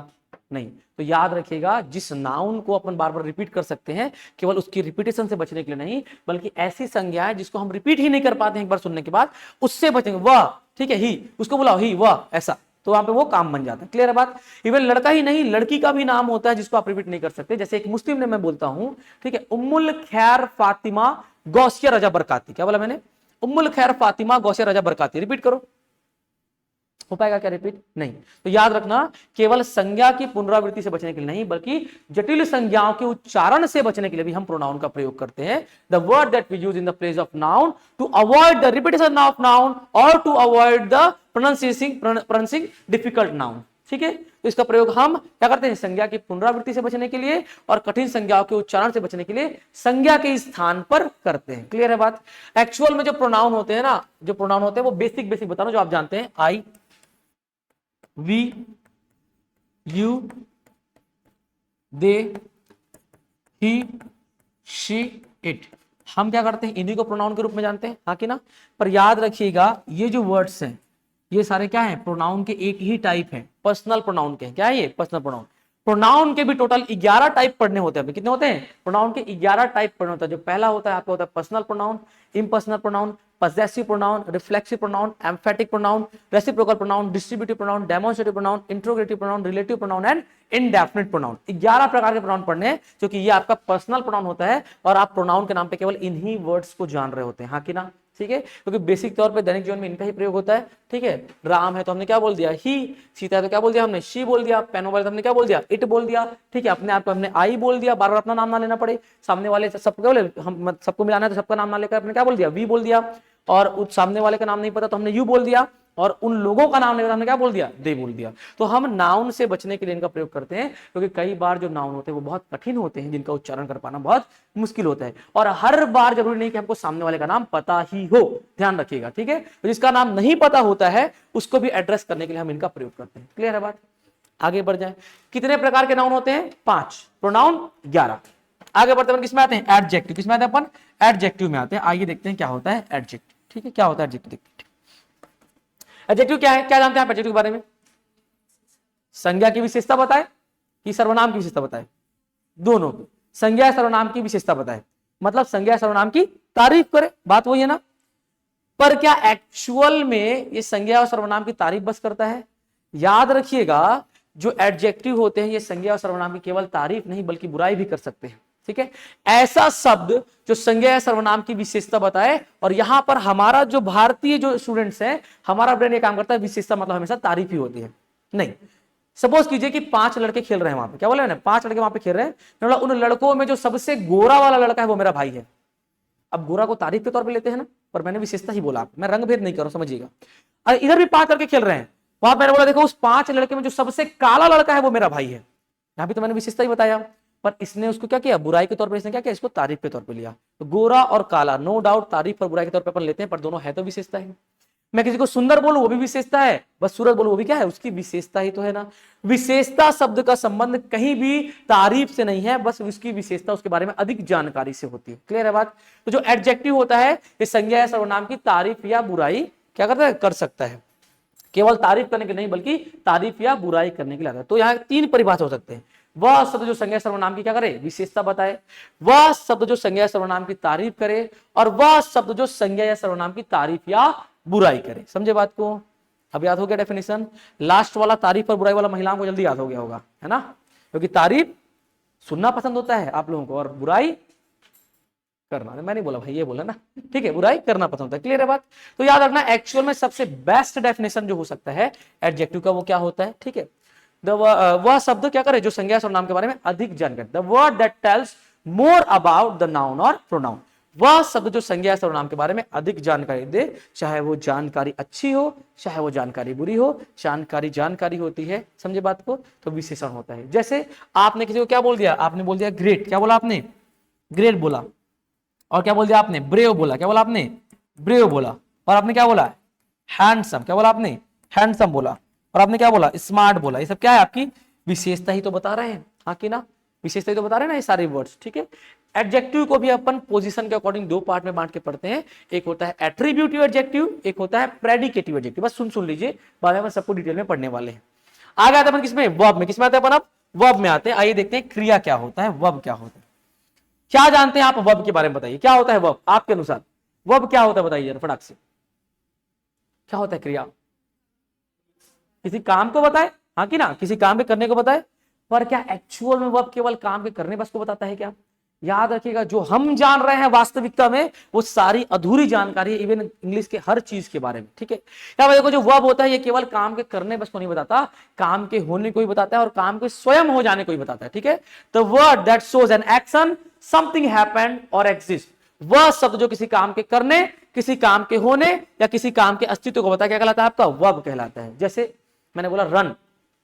Speaker 1: नहीं। तो याद रखिएगा, जिस नाउन को अपन बार बार रिपीट कर सकते हैं, केवल उसकी रिपीटेशन से बचने के लिए नहीं, बल्कि ऐसी संज्ञाएं जिसको हम रिपीट ही नहीं कर पाते हैं एक बार सुनने के बाद, उससे बचेंगे। वह, ठीक है, ही, उसको बुलाओ ही, वह, ऐसा, तो वहां पे वो काम बन जाता है। क्लियर है बात? इवन लड़का ही नहीं, लड़की का भी नाम होता है जिसको आप रिपीट नहीं कर सकते। जैसे एक मुस्लिम ने मैं बोलता हूं, ठीक है, उम्मुल खैर फातिमा गौसिया रजा बरकाती। क्या बोला मैंने? उम्मुल खैर फातिमा गौसिया रजा बरकाती। रिपीट करो, हो पाएगा क्या रिपीट? नहीं। तो याद रखना, केवल संज्ञा की पुनरावृत्ति से बचने के लिए नहीं, बल्कि जटिल संज्ञाओं के उच्चारण से बचने के लिए भी हम प्रोनाउन का प्रयोग करते हैं। The word that we use in the place of noun to avoid the repetition of noun और to avoid the pronouncing difficult noun. ठीक है, तो इसका प्रयोग हम क्या करते हैं? संज्ञा की पुनरावृत्ति से बचने के लिए और कठिन संज्ञाओं के उच्चारण से बचने के लिए संज्ञा के स्थान पर करते हैं। क्लियर है बात? एक्चुअल में जो प्रोनाउन होते हैं ना, जो प्रोनाउन होते हैं वो बेसिक बता रहा हूं, जो आप जानते हैं, I, we, you, they, he, she, it. हम क्या करते हैं? इन्हीं को प्रोनाउन के रूप में जानते हैं, हाँ कि ना? पर याद रखिएगा, ये जो वर्ड्स हैं ये सारे क्या है? प्रोनाउन के एक ही टाइप है, पर्सनल प्रोनाउन के। क्या है ये? Personal pronoun. प्रोनाउन के भी टोटल 11 टाइप पढ़ने होते हैं। कितने होते हैं? प्रोनाउन के 11 टाइप पढ़ने होता है। जो पहला होता है आपका होता है personal pronoun, impersonal pronoun, possessive pronoun, reflexive pronoun, emphatic pronoun, reciprocal pronoun, distributive pronoun, demonstrative pronoun, interrogative pronoun, relative pronoun and indefinite pronoun। 11 प्रकार के प्रोनाउन पढ़ने हैं, क्योंकि ये आपका पर्सनल प्रोनाउन होता है और आप प्रोनाउन के नाम पे केवल इन्हीं वर्ड्स को जान रहे होते हैं, हाँ कि ना? ठीक है, क्योंकि बेसिक तौर पे दैनिक जीवन में इनका ही प्रयोग होता है। ठीक है, राम है तो हमने क्या बोल दिया? ही। सीता है तो क्या बोल दिया हमने? शी बोल दिया। पेन मोबाइल तो हमने क्या बोल दिया? इट बोल दिया। ठीक है, अपने आप को हमने आई बोल दिया, बार बार अपना नाम ना लेना पड़े। सामने वाले सबको क्या बोले? हम सबको मिलाना है तो सबका नाम ना लेकर अपने क्या बोल दिया? वी बोल दिया। और उस सामने वाले का नाम नहीं पता तो हमने यू बोल दिया, और उन लोगों का नाम नहीं पता हमने क्या बोल दिया? दे बोल दिया। तो हम नाउन से बचने के लिए इनका प्रयोग करते हैं, क्योंकि कई बार जो नाउन होते हैं वो बहुत कठिन होते हैं, जिनका उच्चारण कर पाना बहुत मुश्किल होता है। और हर बार जरूरी नहीं कि हमको सामने वाले का नाम पता ही हो, ध्यान रखिएगा। ठीक है, तो जिसका नाम नहीं पता होता है उसको भी एड्रेस करने के लिए हम इनका प्रयोग करते हैं। क्लियर है बात? आगे बढ़ जाए। कितने प्रकार के नाउन होते हैं? 5। प्रोनाउन 11। आगे बढ़ते हैं, किसमें आते हैं? एडजेक्टिव। किसमें आते हैं अपन? एडजेक्टिव में आते हैं। आइए देखते हैं क्या होता है एडजेक्टिव। ठीक है, क्या होता है एडजेक्टिव? एडजेक्टिव क्या है? क्या जानते हैं आप एडजेक्टिव के बारे में? संज्ञा की विशेषता बताए कि सर्वनाम की विशेषता बताए? दोनों। संज्ञा सर्वनाम की विशेषता बताए, मतलब संज्ञा सर्वनाम की तारीफ करे, बात वही है ना? पर क्या एक्चुअल में ये संज्ञा और सर्वनाम की तारीफ बस करता है? याद रखिएगा, जो एडजेक्टिव होते हैं ये संज्ञा और सर्वनाम की केवल तारीफ नहीं बल्कि बुराई भी कर सकते हैं। ठीक है, ऐसा शब्द जो संज्ञा या सर्वनाम की विशेषता बताए, और यहां पर हमारा जो भारतीय जो स्टूडेंट्स हैं, हमारा ब्रेन ये काम करता है, विशेषता मतलब हमेशा तारीफ ही होती है। नहीं, सपोज कीजिए कि 5 लड़के खेल रहे हैं वहां पे। क्या बोले मैंने? 5 लड़के वहां पे खेल रहे हैं, मतलब उन लड़कों में जो सबसे गोरा वाला लड़का है वो मेरा भाई है। अब गोरा को तारीफ के तौर पे लेते हैं ना, पर मैंने विशेषता ही बोला, मैं रंग भेद नहीं कर रहा, समझिएगा। अरे इधर भी 5 लड़के खेल रहे हैं, वहां मैंने बोला देखो उस 5 लड़के में जो सबसे काला लड़का है वो मेरा भाई है। यहां भी तो मैंने विशेषता ही बताया, पर इसने उसको क्या किया? बुराई के तौर पे इसने क्या किया? इसको तारीफ के तौर पे लिया। तो गोरा और काला, नो डाउट तारीफ और बुराई के तौर पे अपन लेते हैं, पर दोनों है तो विशेषता है। मैं किसी को सुंदर बोलूं वो भी विशेषता है, बस सूरज बोलूं वो भी क्या है? उसकी विशेषता ही तो है ना। विशेषता शब्द का संबंध कहीं भी तारीफ से नहीं है, बस उसकी विशेषता, उसके बारे में अधिक जानकारी से होती है। क्लियर है बात? तो जो एडजेक्टिव होता है ये संज्ञा या सर्वनाम की तारीफ या बुराई क्या करता है? कर सकता है। केवल तारीफ करने के नहीं बल्कि तारीफ या बुराई करने के लिए आता है। तो यहाँ 3 परिभाषा हो सकते हैं। वह शब्द जो संज्ञा सर्वनाम की क्या करे? विशेषता बताए, वह शब्द जो संज्ञा सर्वनाम की तारीफ करे, और वह शब्द जो संज्ञा या सर्वनाम की तारीफ या बुराई करे। समझे बात को? अब याद हो गया डेफिनेशन? लास्ट वाला तारीफ और बुराई वाला महिलाओं को जल्दी याद हो गया होगा, है ना? क्योंकि तारीफ सुनना पसंद होता है आप लोगों को, और बुराई करना, मैं नहीं बोला भाई, ये बोला ना, ठीक है, बुराई करना पसंद होता है। क्लियर है बात? तो याद रखना, एक्चुअल में सबसे बेस्ट डेफिनेशन जो हो सकता है एडजेक्टिव का वो क्या होता है? ठीक है, वह शब्द क्या करे? जो संज्ञा सर्वनाम के बारे में अधिक जानकारी, the word that tales more about the noun और प्रोनाउन। वह शब्द जो संज्ञा सर्वनाम के बारे में अधिक जानकारी दे, चाहे वो जानकारी अच्छी हो चाहे वो जानकारी बुरी हो, जानकारी होती है। समझे बात को? तो विशेषण होता है। जैसे आपने किसी को क्या बोल दिया? आपने बोल दिया ग्रेट। क्या बोला आपने? ग्रेट बोला। और क्या बोल दिया आपने? ब्रेव बोला। क्या बोला आपने? ब्रेव बोला। और आपने क्या बोला? हैंडसम। क्या बोला आपने? हैंडसम बोला। और आपने क्या बोला? स्मार्ट बोला। ये सब क्या है? आपकी विशेषता ही तो बता रहे हैं, हाँ कि ना? विशेषता ही तो बता रहे हैं ना ये सारे वर्ड्स। ठीक है, एडजेक्टिव को भी अपन पोजीशन के अकॉर्डिंग 2 पार्ट में बांट के पढ़ते हैं। एक होता है एट्रीब्यूटिव एडजेक्टिव, एक होता है प्रेडिकेटिव एडजेक्टिव। बस सुन लीजिए, बाद में सबको डिटेल में पढ़ने वाले हैं। आगे आते हैं अपन किसमें, वर्ब में। किसमें आते हैं अपन अब, वर्ब में आते हैं। आइए देखते हैं क्रिया क्या होता है, वर्ब क्या होता है। क्या जानते हैं आप वर्ब के बारे में, बताइए क्या होता है वर्ब आपके अनुसार, वर्ब क्या होता है बताइए जरा फटाक से। क्या होता है क्रिया, किसी काम को बताए, हाँ कि ना, किसी काम के करने को बताए। पर क्या एक्चुअल में वर्ब केवल काम के करने बस को बताता है क्या? याद रखिएगा, जो हम जान रहे हैं वास्तविकता में वो सारी अधूरी जानकारी है, इवन इंग्लिश के हर चीज के बारे में, ठीक है। क्या देखो, जो वर्ब होता है ये केवल काम के करने बस को नहीं बताता, काम के होने को भी बताता है और काम के स्वयं हो जाने को भी बताता है, ठीक है। The word that shows an action, something happened और एग्जिस्ट, वह शब्द जो किसी काम के करने, किसी काम के होने या किसी काम के अस्तित्व को बताया, क्या कहलाता है आपका, वर्ब कहलाता है। जैसे मैंने बोला रन,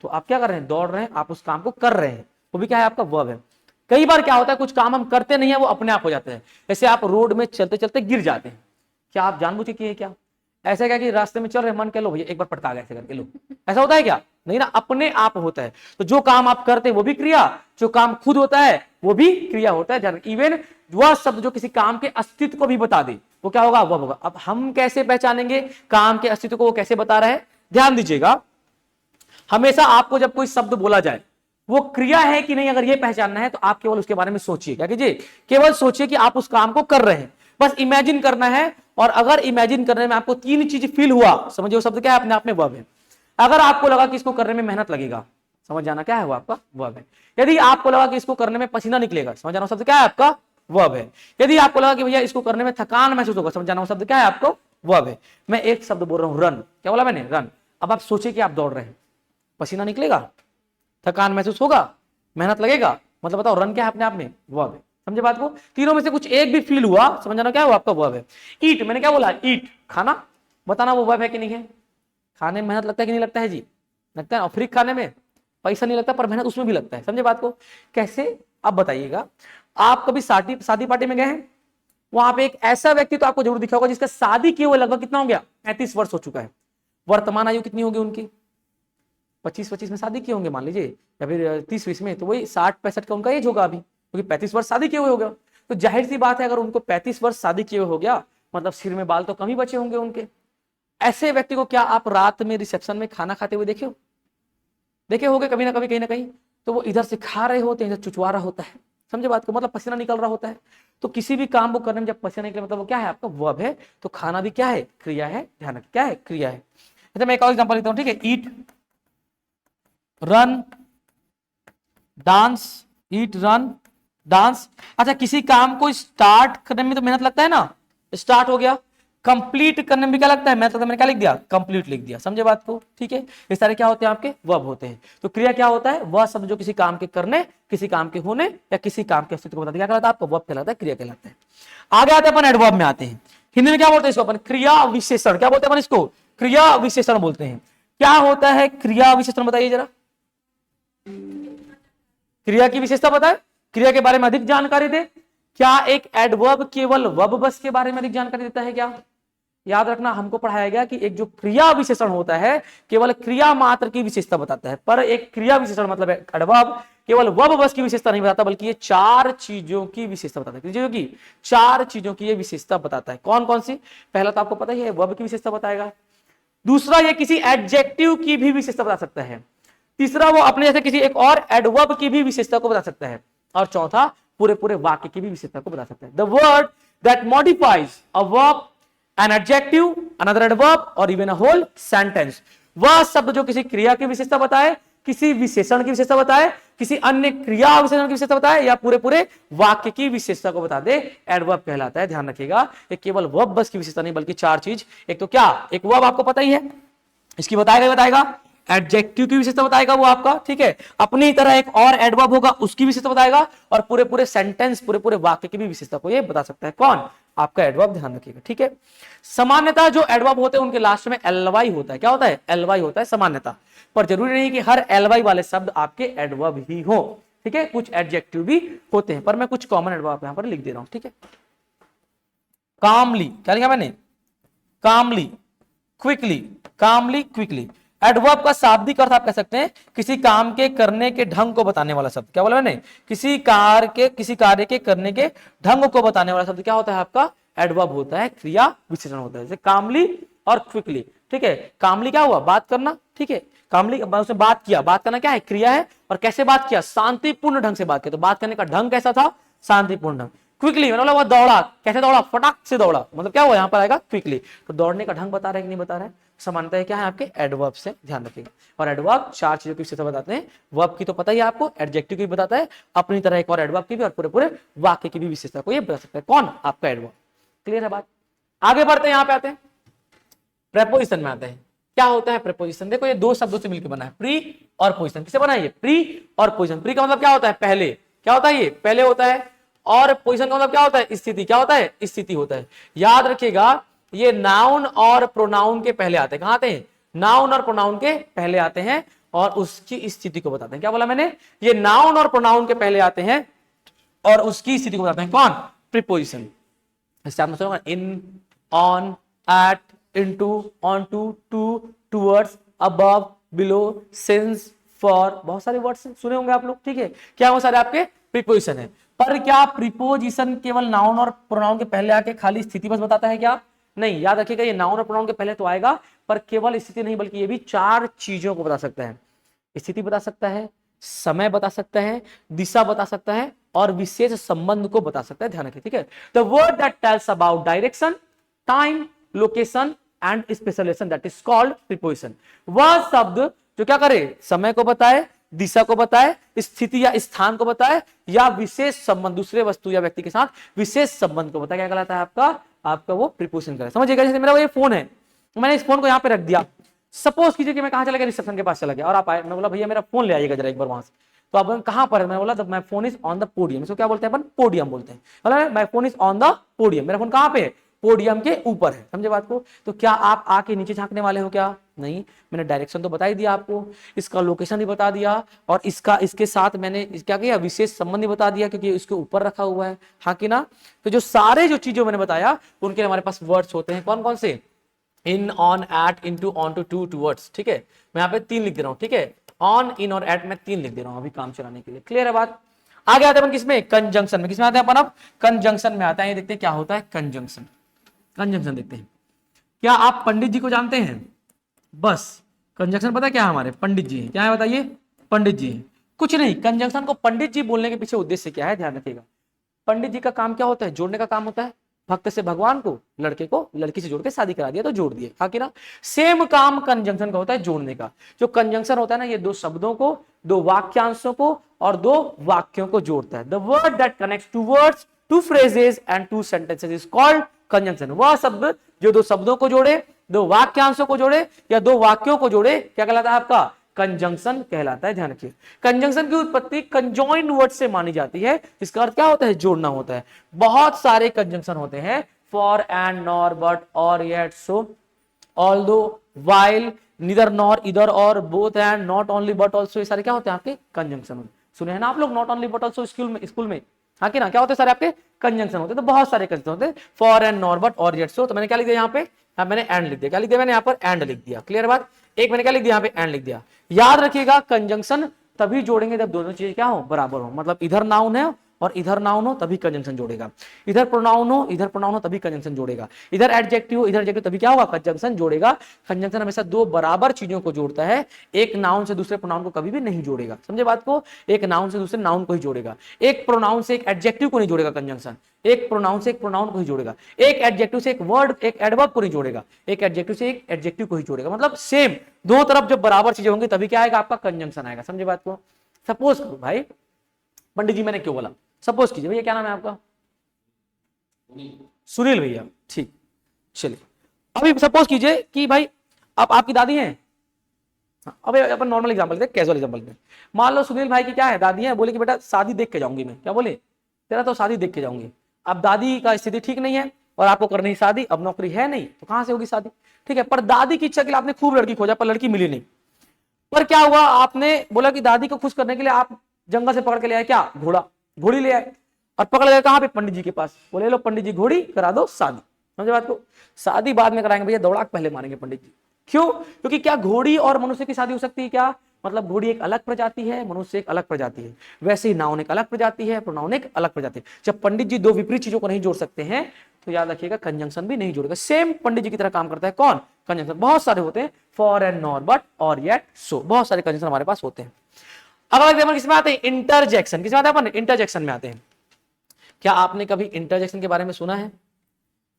Speaker 1: तो आप क्या कर रहे हैं, दौड़ रहे हैं, आप उस काम को कर रहे हैं, वो भी क्या है आपका वर्ब है। कई बार क्या होता है, कुछ काम हम करते नहीं है, वो अपने आप हो जाते हैं। जैसे आप रोड में चलते चलते गिर जाते हैं, क्या आप जानबूझ के किए क्या? ऐसा क्या कि रास्ते में चल रहे मन कह लो भैया एक बार पटका गया ऐसे करके लो, ऐसा होता है क्या? नहीं ना, अपने आप होता है। तो जो काम आप करते हैं वो भी क्रिया, जो काम खुद होता है वो भी क्रिया होता है। इवन वह शब्द जो किसी काम के अस्तित्व को भी बता दे वो क्या होगा, वह होगा। अब हम कैसे पहचानेंगे काम के अस्तित्व को, वो कैसे बता रहा है, ध्यान दीजिएगा। हमेशा आपको जब कोई शब्द बोला जाए वो क्रिया है कि नहीं, अगर ये पहचानना है तो आप केवल उसके बारे में सोचिए। क्या कीजिए, केवल सोचिए कि आप उस काम को कर रहे हैं, बस इमेजिन करना है। और अगर इमेजिन करने में आपको तीन चीज फील हुआ, समझिए वो शब्द क्या है, अपने आप में वर्ब है। अगर आपको लगा कि इसको करने में मेहनत लगेगा, समझ जाना क्या है वो आपका वर्ब है। यदि आपको लगा कि इसको करने में पसीना निकलेगा, समझ जाना शब्द क्या है आपका वर्ब है। यदि आपको लगा कि भैया इसको करने में थकान महसूस होगा, समझ जाना शब्द क्या है आपको वर्ब है। मैं एक शब्द बोल रहा हूं, रन, क्या बोला मैंने, रन। अब आप सोचिए कि आप दौड़ रहे हैं, पसीना निकलेगा, थकान महसूस होगा, मेहनत लगेगा, मतलब बताओ रन क्या है अपने आप में, वर्ब है। समझे बात को, तीनों में से कुछ एक भी फील हुआ, समझ जाना क्या है वो आपका वर्ब है। ईट, मैंने क्या बोला, ईट, खाना, बताना वो वर्ब है कि नहीं है। खाने में मेहनत लगता है कि नहीं लगता है जी, लगता है। और फ्री खाने में पैसा नहीं लगता पर मेहनत उसमें भी लगता है, समझे बात को। कैसे, आप बताइएगा। आप कभी शादी पार्टी में गए हैं, वहां पे एक ऐसा व्यक्ति तो आपको जरूर दिखा होगा जिसका शादी किए हुए लगभग कितना हो गया, 35 वर्ष हो चुका है। वर्तमान आयु कितनी होगी उनकी, 25 में शादी किए होंगे मान लीजिए, या फिर 30-20 में, तो वही 60-65 का उनका एज होगा अभी, क्योंकि 35 वर्ष शादी किए हुए होगा। तो जाहिर सी बात है, अगर उनको 35 वर्ष शादी किए हुए हो गया, मतलब सिर में बाल तो कम ही बचे होंगे उनके। ऐसे व्यक्ति को क्या आप रात में रिसेप्शन में खाना खाते हुए देखे होगे कभी ना कभी, कहीं ना कहीं। तो वो इधर से खा रहे होते हैं, इधर चुचवा रहा होता है, समझे बात को, मतलब पसीना निकल रहा होता है। तो किसी भी काम को करने में जब पसीना निकले, मतलब वो क्या है आपका वर्ब है। तो खाना भी क्या है, क्रिया है, ध्यान रखिए क्या है, क्रिया है। अच्छा मैं एक और एग्जांपल लेता हूं, ठीक है। ईट, रन, डांस, ईट, रन, डांस। अच्छा किसी काम को स्टार्ट करने में तो मेहनत लगता है ना, स्टार्ट हो गया। कंप्लीट करने में भी क्या लगता है, मेहनत लगता है, मैंने क्या लिख दिया, कंप्लीट लिख दिया, समझे बात को, ठीक है। ये सारे क्या होते हैं आपके वर्ब होते हैं। तो क्रिया क्या होता है, वह शब्द जो किसी काम के करने, किसी काम के होने या किसी काम के अस्तित्व को बताता है, क्या कहलाता है आपका वर्ब कहलाता है, क्रिया कहलाता है। आगे आते हैं अपन एडवर्ब में आते हैं। हिंदी में क्या बोलते हैं इसको अपन, क्रिया विशेषण, क्या बोलते हैं अपन इसको, क्रिया विशेषण बोलते हैं। क्या होता है क्रिया विशेषण, बताइए जरा। क्रिया की विशेषता बताए, क्रिया के बारे में अधिक जानकारी दे। क्या एक एडवर्ब केवल वर्ब बस के बारे में अधिक जानकारी देता है क्या? याद रखना, हमको पढ़ाया गया कि एक जो क्रिया विशेषण होता है केवल क्रिया मात्र की विशेषता बताता है, पर एक क्रिया विशेषण मतलब एडवर्ब केवल वर्ब बस की विशेषता नहीं बताता, बल्कि ये 4 चीजों की विशेषता बताता है। 4 चीजों की ये विशेषता बताता है। कौन कौन सी? पहला तो आपको पता ही है, वर्ब की विशेषता बताएगा। दूसरा, ये किसी एडजेक्टिव की भी विशेषता बता सकता है। तीसरा, वो अपने जैसे किसी एक और एडवर्ब की भी विशेषता को बता सकता है। और चौथा, पूरे वाक्य की भी विशेषता को बता सकता है। The word that modifies a verb, an adjective, another adverb और इवन अ होल सेंटेंस, वह शब्द जो किसी क्रिया की विशेषता बताए, किसी विशेषण की विशेषता बताए, किसी अन्य क्रिया विशेषण की विशेषता बताए, या पूरे वाक्य की विशेषता को बता दे, एडवर्ब कहलाता है। ध्यान रखिएगा, ये केवल वर्ब बस की विशेषता नहीं, बल्कि 4 चीज। एक तो क्या, एक वर्ब आपको पता ही है, इसकी बताएगा एडजेक्टिव की विशेषता बताएगा वो आपका, ठीक है। अपनी तरह एक और एडवर्ब होगा, उसकी विशेषता बताएगा, और पूरे सेंटेंस, पूरे वाक्य की भी विशेषता को ये बता सकता है। कौन? आपका एडवर्ब, ध्यान रखिएगा, ठीक है। सामान्यतः जो एडवर्ब होते हैं उनके लास्ट में एलवाई होता है। क्या होता है? एलवाई होता है सामान्यतः, पर जरूरी नहीं कि हर एलवाई वाले शब्द आपके एडवर्ब ही हो, ठीक है। कुछ एडजेक्टिव भी होते हैं, पर मैं कुछ कॉमन एडवर्ब यहां पर लिख दे रहा हूं, ठीक है। कामली, क्या लिखा मैंने, कामली, क्विकली, कामली, क्विकली। एडवर्ब का शाब्दिक अर्थ आप कह सकते हैं किसी काम के करने के ढंग को बताने वाला शब्द। क्या बोला मैंने? किसी कार्य के करने के ढंग को बताने वाला शब्द क्या होता है आपका? एडवर्ब होता है, क्रिया विशेषण होता है। जैसे कामली और क्विकली, ठीक है। कामली क्या हुआ? बात करना, ठीक है। कामली उसने बात किया, बात करना क्या है, क्रिया है, और कैसे बात किया, शांतिपूर्ण ढंग से बात किया। तो बात करने का ढंग कैसा था, शांतिपूर्ण ढंग। क्विकली मतलब वो दौड़ा, कैसे दौड़ा, फटाक से दौड़ा, मतलब क्या हुआ यहाँ पर आएगा क्विकली। तो दौड़ने का ढंग बता रहा है कि नहीं बता रहा है, समानता है क्या है आपके एडवर्ब से, ध्यान रखिएगा। और एडवर्ब चार चीजों की विशेषता बताते हैं, वर्ब की तो पता ही है आपको, एडजेक्टिव की भी बताता है, अपनी तरह एक और एडवर्ब की भी, और पूरे पूरे वाक्य की भी विशेषता को ये बता सकता है, कौन, आपका एडवर्ब। क्लियर है बात। आगे बढ़ते हैं, यहाँ पे आते हैं प्रेपोजिशन में आते हैं। क्या होता है प्रेपोजिशन, देखो ये दो शब्दों से मिलकर बना है, प्री और पोजिशन। किसे बना है ये, प्री और पोजिशन। प्री का मतलब क्या होता है, पहले, क्या होता है ये, पहले होता है, और पोजिशन का मतलब क्या होता है, स्थिति, क्या होता है, स्थिति होता है। याद रखिएगा ये नाउन और प्रोनाउन के पहले आते हैं, कहां आते हैं, नाउन और प्रोनाउन के पहले आते हैं, और उसकी स्थिति को बताते हैं। क्या बोला मैंने, ये नाउन और प्रोनाउन के पहले आते हैं और उसकी स्थिति को बताते हैं, कौन, प्रीपोजिशन। इससे आपने सुना in, on, at, into, onto, to, towards, above, below, since, for, बहुत सारे वर्ड्स सुने होंगे आप लोग, ठीक है। क्या वो सारे आपके प्रीपोजिशन है। पर क्या प्रीपोजिशन केवल नाउन और प्रोनाउन के पहले आके खाली स्थिति बस बताता है क्या, नहीं। याद रखिएगा ये नाउन और प्रोनाउन के पहले तो आएगा, पर केवल स्थिति नहीं, बल्कि ये भी चार चीजों को बता सकता है। स्थिति बता सकता है, समय बता सकता है, दिशा बता सकता है, और विशेष संबंध को बता सकता है, ध्यान रखिए, ठीक है। The word that tells about direction, time, location and specialisation, that is called preposition. वह शब्द जो क्या करे, समय को बताए, दिशा को बताए, स्थिति या स्थान को बताए, या विशेष संबंध, दूसरे वस्तु या व्यक्ति के साथ विशेष संबंध को बताए, क्या कहलाता है आपका वो प्रीपोजिशन कहलाता है। समझिएगा, जैसे मेरा वो ये फोन है, मैंने इस फोन को यहाँ पे रख दिया, सपोज कीजिए कि मैं कहां चला गया, रिसेप्शन के पास चला गया, और आप आए, मैं बोला भैया मेरा फोन ले आइएगा जरा एक बार वहां से। तो अब कहां पर है, मैं बोला my phone is on the podium. इसको क्या बोलते हैं अपन, पोडियम बोलते हैं। बोला my phone is on the podium, मेरा फोन कहां पे है, पोडियम के ऊपर है। समझे बात को। तो क्या आप आके नीचे झांकने वाले हो क्या, नहीं। मैंने डायरेक्शन तो बता ही दिया आपको, इसका लोकेशन भी बता दिया, और इसके साथ मैंने क्या किया, विशेष संबंध बता दिया, क्योंकि इसके ऊपर रखा हुआ है, हाँ कि ना। तो जो सारे जो चीजों मैंने बताया उनके लिए हमारे पास वर्ड्स होते हैं, कौन कौन से, in, on, at, into, on to, to, towards, ठीक है। मैं यहाँ पे 3 लिख दे रहा हूँ, ठीक है। ऑन, इन और एट में 3 लिख दे रहा हूँ अभी काम चलाने के लिए। क्लियर है बात। आगे आते हैं अपन किसमें, कंजंक्शन में। किसमें आते हैं अपन अब, कंजंक्शन में आता है। ये देखते हैं क्या होता है कंजंक्शन। कंजंक्शन देखते हैं। क्या आप पंडित जी को जानते हैं, बस कंजंक्शन पता है क्या हमारे, पंडित जी हैं। क्या है बताइए, पंडित जी हैं, कुछ नहीं। कंजंक्शन को पंडित जी बोलने के पीछे उद्देश्य क्या है, ध्यान रखिएगा। पंडित जी का काम क्या होता है, जोड़ने का काम होता है। भक्त से भगवान को, लड़के को लड़की से जोड़ के शादी करा दिया तो जोड़ दिए, हाँ कि ना। सेम काम कंजंक्शन का होता है, जोड़ने का। जो कंजंक्शन होता है ना, ये दो शब्दों को, दो वाक्यांशों को और दो वाक्यों को जोड़ता है। The word that connects to words, to phrases and to sentences is called conjunction. वह शब्द जो दो शब्दों को जोड़े, दो वाक्यांशों को जोड़े, या दो वाक्यों को जोड़े, क्या कहलाता है आपका, कंजंक्शन कहलाता है। ध्यान रखिए, कंजंक्शन की उत्पत्ति कंजॉइंड वर्ड से मानी जाती है। इसका अर्थ क्या होता है, जोड़ना होता है। बहुत सारे कंजंक्शन होते हैं, फॉर, एंड, नॉर, बट, और, येट, सो, ऑल्दो, व्हाइल, नीदर, नॉर, इधर, और, both, and, not only but also. ये सारे क्या होते हैं आपके कंजंक्शन। सुने हैं ना आप लोग, not only but also school में, हाँ कि ना। क्या होते हैं सारे आपके कंजंक्शन होते हैं। तो बहुत सारे कंजंक्शन होते हैं, फॉर, एंड, नॉर, बट, और, येट, सो। तो मैंने क्या लिख दिया यहाँ पे, मैंने एंड लिख दिया। क्या लिख दिया मैंने यहाँ पर, एंड लिख दिया। क्लियर बात। एक मैंने क्या लिख दिया यहाँ पे, एंड लिख दिया। याद रखिएगा कंजंक्शन तभी जोड़ेंगे जब दोनों चीजें क्या हो, बराबर हो। मतलब इधर नाउन है और इधर नाउन हो तभी कंजंक्शन जोड़ेगा, इधर प्रोनाउन हो इधर प्रोनाउन हो तभी कंजंक्शन जोड़ेगा, इधर एडजेक्टिव हो इधर एडजेक्टिव, तभी क्या होगा, कंजंक्शन जोड़ेगा। कंजंक्शन हमेशा दो बराबर चीजों को जोड़ता है, एक नाउन से दूसरे प्रोनाउन को कभी भी नहीं जोड़ेगा। समझे बात को। एक नाउन से दूसरे नाउन को ही जोड़ेगा, एक प्रोनाउन से एक एडजेक्टिव को नहीं जोड़ेगा कंजंक्शन, एक प्रोनाउन से एक प्रोनाउन को ही जोड़ेगा, एक एडजेक्टिव से एक वर्ड एक एडवर्ब को नहीं जोड़ेगा, एक एडजेक्टिव से एक एडजेक्टिव को ही जोड़ेगा। मतलब सेम दो तरफ जब बराबर चीजें होंगी तभी क्या आएगा, आपका कंजंक्शन आएगा। समझे बात को। सपोज करो भाई, पंडित जी मैंने क्यों बोला, सपोज कीजिए भैया, क्या नाम है आपका, सुनील भैया, ठीक। चलिए अभी सपोज कीजिए कि भाई अब आपकी दादी हैं, अब अपन नॉर्मल एग्जांपल लेते हैं, कैजुअल एग्जांपल लेते हैं। मान लो सुनील भाई की क्या है, दादी है, बोले कि बेटा शादी देख के जाऊंगी मैं। क्या बोले, तेरा तो शादी देख के जाऊंगी। अब दादी का स्थिति ठीक नहीं है और आपको करनी शादी, अब नौकरी है नहीं तो कहां से होगी शादी, ठीक है। पर दादी की इच्छा के लिए आपने खूब लड़की खोजा पर लड़की मिली नहीं। पर क्या हुआ, आपने बोला कि दादी को खुश करने के लिए आप जंगल से पकड़ के ले आए, क्या, घोड़ा, घोड़ी ले आए और पकड़ गए कहां पे, पंडित जी के पास। बोले लो पंडित जी घोड़ी करा दो शादी। समझे बात को। शादी बाद में कराएंगे भैया, दौड़ाक पहले मारेंगे पंडित जी। क्यों, क्योंकि क्या घोड़ी और मनुष्य की शादी हो सकती है क्या, मतलब घोड़ी एक अलग प्रजाति है, मनुष्य एक अलग प्रजाति है। वैसे ही नाउन एक अलग प्रजाति है, प्रोनाउन एक अलग प्रजाति है। जब पंडित जी दो विपरीत चीजों को नहीं जोड़ सकते हैं तो याद रखिएगा कंजंक्शन भी नहीं जुड़ेगा। सेम पंडित जी की तरह काम करता है कौन? कंजंक्शन। बहुत सारे होते हैं, फॉर एंड नॉर, बट, और, येट, सो, बहुत सारे कंजंक्शन हमारे पास होते हैं। अगला एग्जाम्पल किसमें आते हैं? इंटरजेक्शन। किसमें आते हैं अपन? इंटरजेक्शन में आते हैं। क्या आपने कभी इंटरजेक्शन के बारे में सुना है?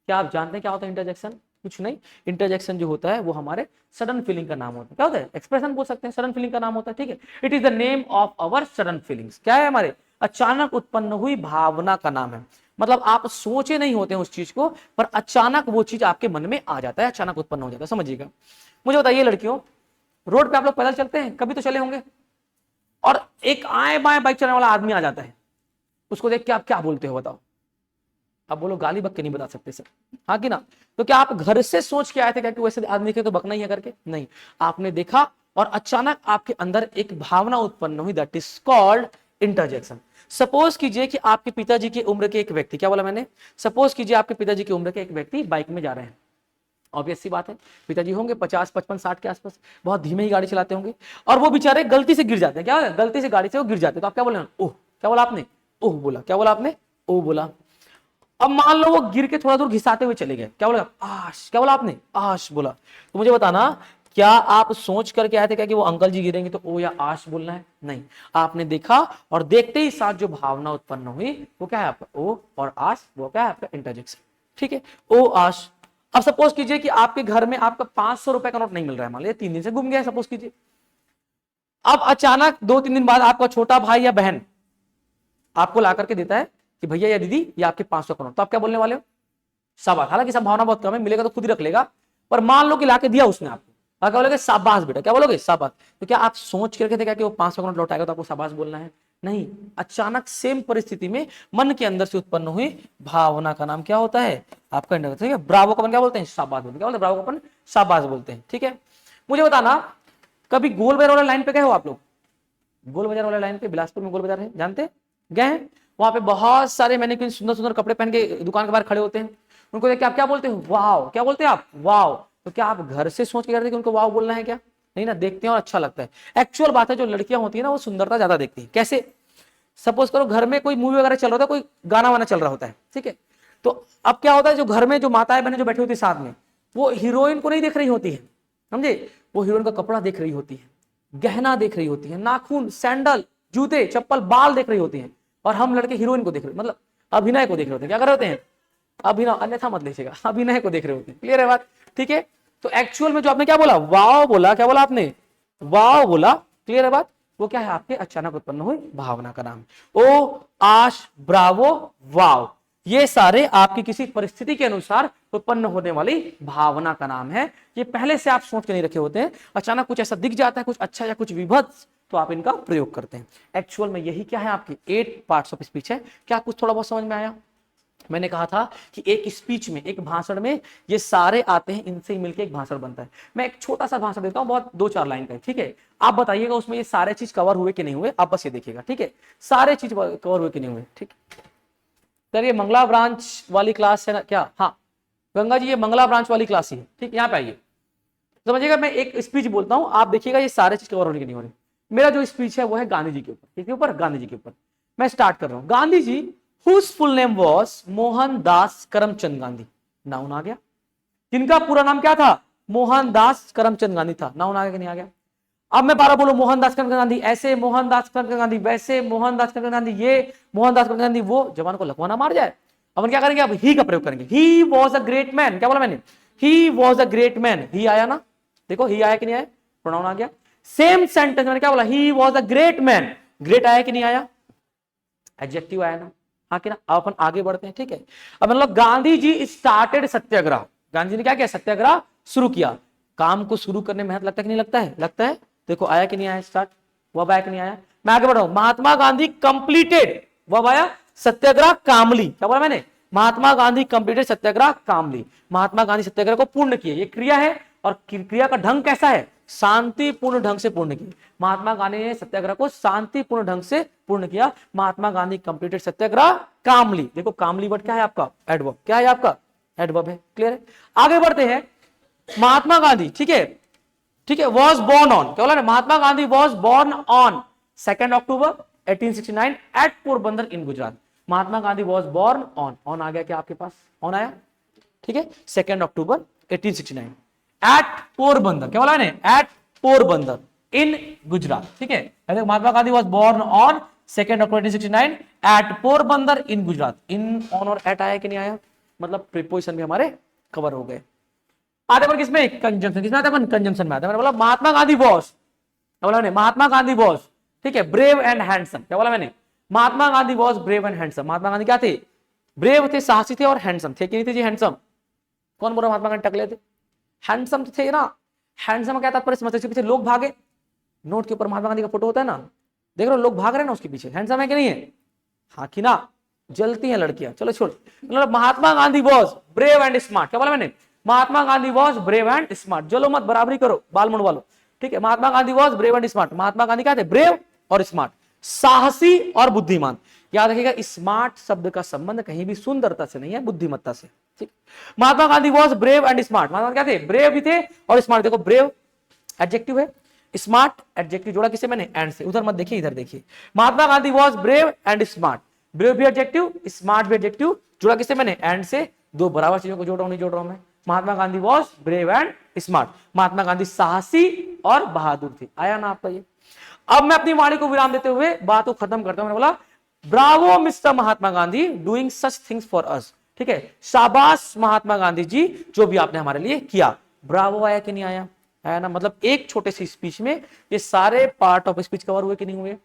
Speaker 1: क्या आप जानते हैं क्या होता है इंटरजेक्शन? कुछ नहीं। इंटरजेक्शन जो होता है वो हमारे सडन फीलिंग का नाम होता है। क्या होता है? एक्सप्रेशन बोल सकते हैं, सडन फीलिंग का नाम होता है, ठीक है। It is the name of our sudden feelings. क्या है? हमारे अचानक उत्पन्न हुई भावना का नाम है। मतलब आप सोचे नहीं होते हैं उस चीज को, पर अचानक वो चीज आपके मन में आ जाता है, अचानक उत्पन्न हो जाता है। समझिएगा। मुझे बताइए लड़कियों, रोड पे आप लोग पैदल चलते हैं? कभी तो चले होंगे। और एक आए बाएं बाइक चलाने वाला आदमी आ जाता है, उसको देख के आप क्या बोलते हो? बताओ। आप बोलो गाली बक के नहीं बता सकते सर, हाँ कि ना? तो क्या आप घर से सोच के आए थे क्या कि वैसे आदमी के तो बकना ही है करके? नहीं, आपने देखा और अचानक आपके अंदर एक भावना उत्पन्न हुई, that is called interjection. Suppose कीजिए कि आपके पिताजी की उम्र के एक व्यक्ति, क्या बोला मैंने? सपोज कीजिए आपके पिताजी की उम्र के एक व्यक्ति बाइक में जा रहे हैं। ऑब्वियस सी बात है, पिताजी होंगे 50, 55, 60 के आसपास, बहुत धीमे ही गाड़ी चलाते होंगे, और वो बेचारे गलती से गिर जाते हैं। क्या होगा? गलती से गाड़ी से वो गिर जाते हैं, तो आप क्या बोले? ओह। क्या बोला आपने? ओह बोला। क्या बोला आपने? ओह बोला। अब मान लो वो गिर के थोड़ा दूर घिसाते हुए चले गए, क्या बोला? आश। क्या बोला आपने? आश बोला। तो मुझे बताना, क्या आप सोच करके आए थे क्या कि वो अंकल जी गिरेंगे तो ओ या आश बोलना है? नहीं, आपने देखा और देखते ही साथ जो भावना उत्पन्न हुई वो क्या है आपका? ओ और आश, वो क्या है आपका? इंटरजेक्शन। ठीक है, ओ आश। अब सपोज कीजिए कि आपके घर में आपका 500 रुपए का नोट नहीं मिल रहा है, मान लीजिए 3 दिन से गुम गया है, सपोज कीजिए। अब अचानक 2-3 दिन बाद आपका छोटा भाई या बहन आपको ला करके देता है कि भैया या दीदी ये आपके 500 का नोट, तो आप क्या बोलने वाले हो? शाबाश। हालांकि सब भावना बहुत कम है, मिलेगा तो खुद ही रख लेगा, पर मान लो कि लाके दिया उसने आपको, क्या बोलोगे? शाबाश बेटा। क्या बोलोगे? शाबाश। तो क्या आप सोच के रखे थे क्या कि वो 500 का नोट लौटाएगा तो आपको शाबाश बोलना है? नहीं, अचानक सेम परिस्थिति में मन के अंदर से उत्पन्न हुई भावना का नाम क्या होता है? आपका इंटरजेक्शन। ठीक है, ब्रावो का अपन क्या बोलते हैं? शाबाश बोलते हैं। क्या बोलते हैं? ब्रावो का अपन शाबाश बोलते हैं। ठीक है, मुझे बताना, कभी गोल बाजार वाला लाइन पे गए हो आप लोग? गोल बाजार वाला लाइन पे, बिलासपुर में गोल बाजार है, जानते? गए हैं? वहां पे बहुत सारे मैंने सुंदर सुंदर कपड़े पहन के दुकान के बाहर खड़े होते हैं, उनको देख के आप क्या बोलते हो? वाव। क्या बोलते हैं आप? वाव। तो क्या आप घर से सोच के करते कि उनको वाव बोलना है क्या? नहीं ना, देखते हैं और अच्छा लगता है। एक्चुअल बात है, जो लड़कियां होती है ना वो सुंदरता ज्यादा देखती है। कैसे? सपोज करो घर में कोई मूवी वगैरह चल रहा होता है, कोई गाना वाना चल रहा होता है, ठीक है, तो अब क्या होता है, जो घर में जो माताएं बहनें जो बैठी होती है साथ में, वो हीरोइन को नहीं देख रही होती है, समझे? वो हीरोइन का कपड़ा देख रही होती है, गहना देख रही होती है, नाखून, सैंडल, जूते, चप्पल, बाल देख रही होती हैं, और हम लड़के हीरोइन को देख रहे, मतलब अभिनय को देख रहे होते हैं। क्या कर रहे होते हैं? अभिनय, अन्यथा मत लीजिएगा, अभिनय को देख रहे होते हैं। क्लियर है बात? ठीक है, तो एक्चुअल में जो आपने क्या बोला? वाव बोला। क्या बोला आपने? वाव बोला। क्लियर है बात? वो क्या है? आपके अचानक उत्पन्न हुई भावना का नाम। ओ, आश, ब्रावो, वाव, ये सारे आपकी किसी परिस्थिति के अनुसार उत्पन्न होने वाली भावना का नाम है। ये पहले से आप सोच के नहीं रखे होते हैं, अचानक कुछ ऐसा दिख जाता है, कुछ अच्छा या कुछ विभत्स, तो आप इनका प्रयोग करते हैं। एक्चुअल में यही क्या है? आपके 8 पार्ट्स ऑफ स्पीच है। क्या कुछ थोड़ा बहुत समझ में आया? मैंने कहा था कि एक स्पीच में, एक भाषण में ये सारे आते हैं, इनसे ही मिलकर एक भाषण बनता है। मैं एक छोटा सा भाषण देता हूं, बहुत 2-4 लाइन का, ठीक है? आप बताइएगा उसमें ये सारे चीज कवर हुए कि नहीं हुए, आप बस ये देखिएगा, ठीक है? सारे चीज कवर हुए कि नहीं हुए, ठीक? सर ये मंगला ब्रांच वाली क्लास है ना क्या? हाँ गंगा जी, ये मंगला ब्रांच वाली क्लास ही है, ठीक? यहाँ पे आइए, समझिएगा। मैं एक स्पीच बोलता हूँ, आप देखिएगा ये सारे चीज कवर होने की नहीं हो रही। मेरा जो स्पीच है वो है गांधी जी के ऊपर। किसके ऊपर? गांधी जी के ऊपर। मैं स्टार्ट कर रहा हूँ। Gandhi ji whose full name was Mohandas Karamchand Gandhi. Noun आ गया। जिनका पूरा नाम क्या था? मोहनदास करमचंद गांधी था। नाउन आ गया कि नहीं आ गया? अब मैं 12 बोलो, मोहनदास करमचंद गांधी ऐसे, मोहनदास करमचंद गांधी वैसे, मोहनदास करमचंद गांधी ये, मोहनदास करमचंद गांधी वो, जवान को लकवाना मार जाए। अपन क्या करेंगे? अब ही का प्रयोग करेंगे। He was a great man. क्या बोला मैंने? He was a great man. He आया ना? देखो ही आया कि नहीं आया? प्रोनाउन आ गया। सेम सेंटेंस मैंने क्या बोला? ही was a great man. Great आया कि नहीं आया? एडजेक्टिव आया ना? हाँ कि ना? अब अपन आगे बढ़ते हैं, ठीक है? अब मतलब गांधी जी स्टार्टेड सत्याग्रह। गांधी जी ने क्या किया? सत्याग्रह शुरू किया। काम को शुरू करने में मेहनत लगता है कि नहीं लगता है? लगता है। देखो आया कि नहीं आया स्टार्ट? वह आया कि नहीं आया? मैं आगे बढ़ रहा हूं। महात्मा गांधी कंप्लीटेड, वह आया सत्याग्रह कामली। क्या बोला मैंने? महात्मा गांधी कंप्लीटेड सत्याग्रह कामली। महात्मा गांधी सत्याग्रह को पूर्ण किए। ये क्रिया है, और क्रिया का ढंग कैसा है? शांतिपूर्ण ढंग से पूर्ण किया। महात्मा गांधी ने सत्याग्रह को शांतिपूर्ण ढंग से पूर्ण किया। महात्मा गांधी कंप्लीटेड सत्याग्रह कामली। देखो कामली वर्ड क्या है आपका? एडवर्ब। क्या है आपका? एडवर्ब है। क्लियर है? आगे बढ़ते हैं। महात्मा गांधी, ठीक है, ठीक है, वॉज बोर्न ऑन, क्या बोला? Mahatma Gandhi was born on 2 October 1869 at Porbandar in Gujarat. Mahatma Gandhi was born on आ गया क्या आपके पास, ऑन आया, ठीक है, 2 अक्टूबर 1869 एट पोरबंदर, क्या बोला एट पोरबंदर इन गुजरात, ठीक है। Mahatma Gandhi was born on 2 October 1869 at Porbandar in Gujarat. In, on और एट आया कि नहीं आया, मतलब प्रीपोजिशन भी हमारे कवर हो गए। आते अपन किसमें, कंजंक्शन, किसमें आते अपन, कंजंक्शन में आते हैं। मैंने बोला महात्मा गांधी वॉज, क्या बोला मैंने, महात्मा गांधी वॉज, ठीक है, ब्रेव एंड हैंडसम, क्या बोला मैंने, Mahatma Gandhi was brave and handsome. Mahatma Gandhi क्या थे, ब्रेव थे, साहसी थे और हैंडसम थे कि नहीं थे जी, हैंडसम। कौन बोल रहा महात्मा गांधी टकले थे, हैंडसम थे ना। हैंडसम क्या तात्पर्य समझते, इसके पीछे लोग भागे, नोट के ऊपर महात्मा गांधी का फोटो होता है ना, देख रहे हो लोग भाग रहे हैं ना उसके पीछे, हैंडसम है कि नहीं है, हाँ कि ना, जलती हैं लड़कियां, चलो छोड़। मतलब Mahatma Gandhi was brave and smart, क्या बोला मैंने, Mahatma Gandhi was brave and smart, जलो मत, बराबरी करो बाल मुंड वालों, ठीक है। Mahatma Gandhi was brave and smart, Mahatma Gandhi क्या थे, ब्रेव और स्मार्ट, साहसी और बुद्धिमान। याद रखिएगा स्मार्ट शब्द का संबंध कहीं भी सुंदरता से नहीं है, बुद्धिमत्ता से, ठीक। Mahatma Gandhi was brave and smart, Mahatma क्या थे, ब्रेव भी थे और स्मार्ट। देखो ब्रेव एडजेक्टिव है, स्मार्ट एडजेक्टिव जोड़ा किसे मैंने, एंड से, उधर मत देखिए इधर देखिए। Mahatma Gandhi was brave and smart, brave भी एडजेक्टिव, स्मार्ट भी एडजेक्टिव, जोड़ा किसे मैंने, एंड से। दो बराबर चीजों को जोड़ रहा हूं, नहीं जोड़ रहा हूं मैं। Mahatma Gandhi was brave and smart, Mahatma Gandhi साहसी और बहादुर थे। आया ना आपका ये। अब मैं अपनी वाणी को विराम देते हुए बात को खत्म करता हूं। मैंने बोला Bravo mister Mahatma Gandhi doing such things for us, ठीक है, शाबाश महात्मा गांधी जी जो भी आपने हमारे लिए किया। ब्रावो आया कि नहीं आया, आया ना। मतलब एक छोटे से स्पीच में ये सारे पार्ट ऑफ स्पीच कवर हुए कि नहीं हुए।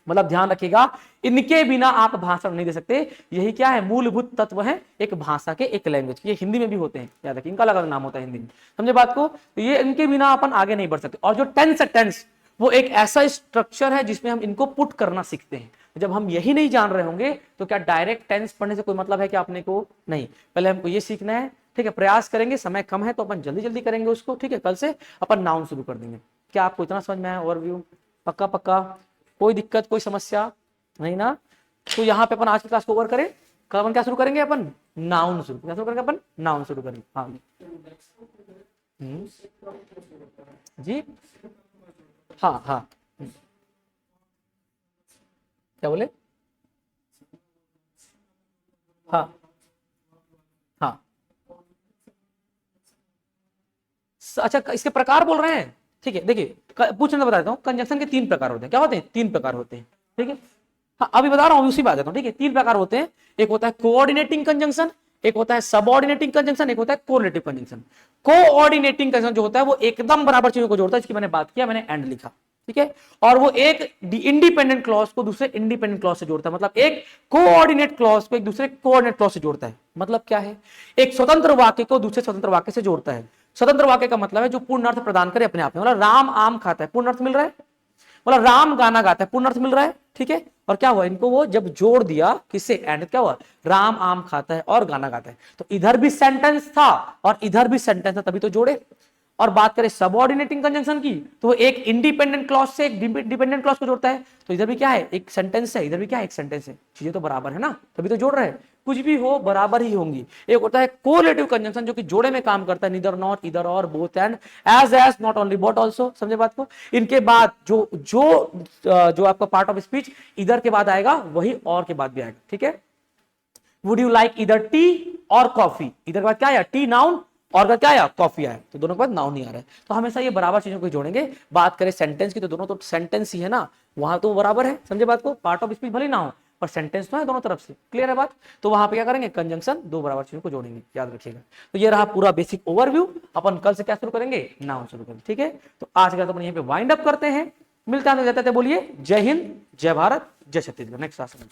Speaker 1: मतलब ध्यान रखिएगा इनके बिना आप भाषण नहीं दे सकते। यही क्या है, मूलभूत तत्व है एक भाषा के, एक लैंग्वेज के। ये हिंदी में भी होते हैं, याद रखिए इनका अलग अलग नाम होता है हिंदी में, समझे बात को। तो ये इनके बिना अपन आगे नहीं बढ़ सकते। और जो टेंस है, टेंस वो एक ऐसा स्ट्रक्चर है जिसमें हम इनको पुट करना सीखते हैं। जब हम यही नहीं जान रहे होंगे तो क्या डायरेक्ट टेंस पढ़ने से कोई मतलब है कि आपने को, नहीं। पहले हमको ये सीखना है, ठीक है। प्रयास करेंगे, समय कम है तो अपन जल्दी जल्दी करेंगे उसको, ठीक है। कल से अपन नाउन शुरू कर देंगे। क्या आपको इतना समझ में आया ओवरव्यू, पक्का पक्का, कोई दिक्कत कोई समस्या नहीं ना। तो यहाँ पे अपन आज की क्लास को ओवर करें। कल अपन क्या शुरू करेंगे, अपन नाउन शुरू, क्या शुरू करेंगे अपन, नाउन शुरू करेंगे। हाँ जी, हाँ हाँ, क्या बोले, हाँ हाँ, अच्छा इसके प्रकार बोल रहे हैं, ठीक है। देखिए पूछना बता देता हूँ, कंजंक्शन के 3 प्रकार होते हैं। क्या होते हैं, 3 प्रकार होते हैं, ठीक है। हाँ अभी बता रहा हूँ, उसी बात देता हूँ, ठीक है। 3 प्रकार होते हैं। एक होता है कोऑर्डिनेटिंग कंजंक्शन, एक होता है सबऑर्डिनेटिंग कंजंक्शन, एक होता है कोरिलेटिव कंजंक्शन। कोऑर्डिनेटिंग कंजंक्शन जो होता है वो एकदम बराबर चीजों को जोड़ता है, इसकी मैंने बात किया, मैंने एंड लिखा, ठीक है। और वो एक इंडिपेंडेंट क्लॉज को दूसरे इंडिपेंडेंट क्लॉज से जोड़ता है। मतलब एक कोऑर्डिनेट क्लॉज को एक दूसरे कोऑर्डिनेट क्लॉज से जोड़ता है। मतलब क्या है, एक स्वतंत्र वाक्य को दूसरे स्वतंत्र वाक्य से जोड़ता है। स्वतंत्र वाक्य का मतलब है जो पूर्ण अर्थ प्रदान करे अपने आप में। मतलब राम आम खाता है, पूर्ण अर्थ मिल रहा है। मतलब राम गाना गाता है, पूर्ण अर्थ मिल रहा है, ठीक है। और क्या हुआ, इनको वो जब जोड़ दिया किससे, एंड, क्या हुआ, राम आम खाता है और गाना गाता है। तो इधर भी सेंटेंस था और इधर भी सेंटेंस था, तभी तो जोड़े। और बात करें सबऑर्डिनेटिंग कंजंक्शन की, तो वो एक इंडिपेंडेंट क्लॉज से एक डिपेंडेंट क्लॉज को जोड़ता है। तो इधर भी क्या है, एक सेंटेंस है, इधर भी क्या है, एक सेंटेंस है। चीजें तो बराबर है ना, तभी तो जोड़ रहे हैं। कुछ भी हो बराबर ही होंगी। एक होता है कोरिलेटिव कंजंक्शन जो कि जोड़े में काम करता है, नीदर नॉट, इधर और, both and, as not only but also. समझे बात को। इनके बाद जो जो आपका पार्ट ऑफ स्पीच इधर के बाद आएगा वही और के बाद भी आएगा, ठीक है। वुड यू लाइक इधर टी और कॉफी, इधर के बाद क्या आया, टी नाउन, और का क्या आया, कॉफी आया। तो दोनों के बाद नाउन नहीं आ रहा है। तो हमेशा ये बराबर चीजों को जोड़ेंगे। बात करें सेंटेंस की तो दोनों तो सेंटेंस ही है ना, वहां तो बराबर है। समझे बात को। पार्ट ऑफ स्पीच भले ना हो पर सेंटेंस तो है दोनों तरफ से। क्लियर है बात। तो वहां पे क्या करेंगे, कंजंक्शन, 2 बराबर चीजों को जोड़ेंगे, याद रखिएगा। तो ये रहा पूरा बेसिक ओवरव्यू। अपन कल से क्या शुरू करेंगे, नाउन शुरू करेंगे, ठीक है। तो आज का तो अपन यहीं पे वाइंड अप करते हैं। मिलते हैं, बोलिए जय हिंद, जय भारत, जय छत्तीसगढ़। नेक्स्ट क्लास में।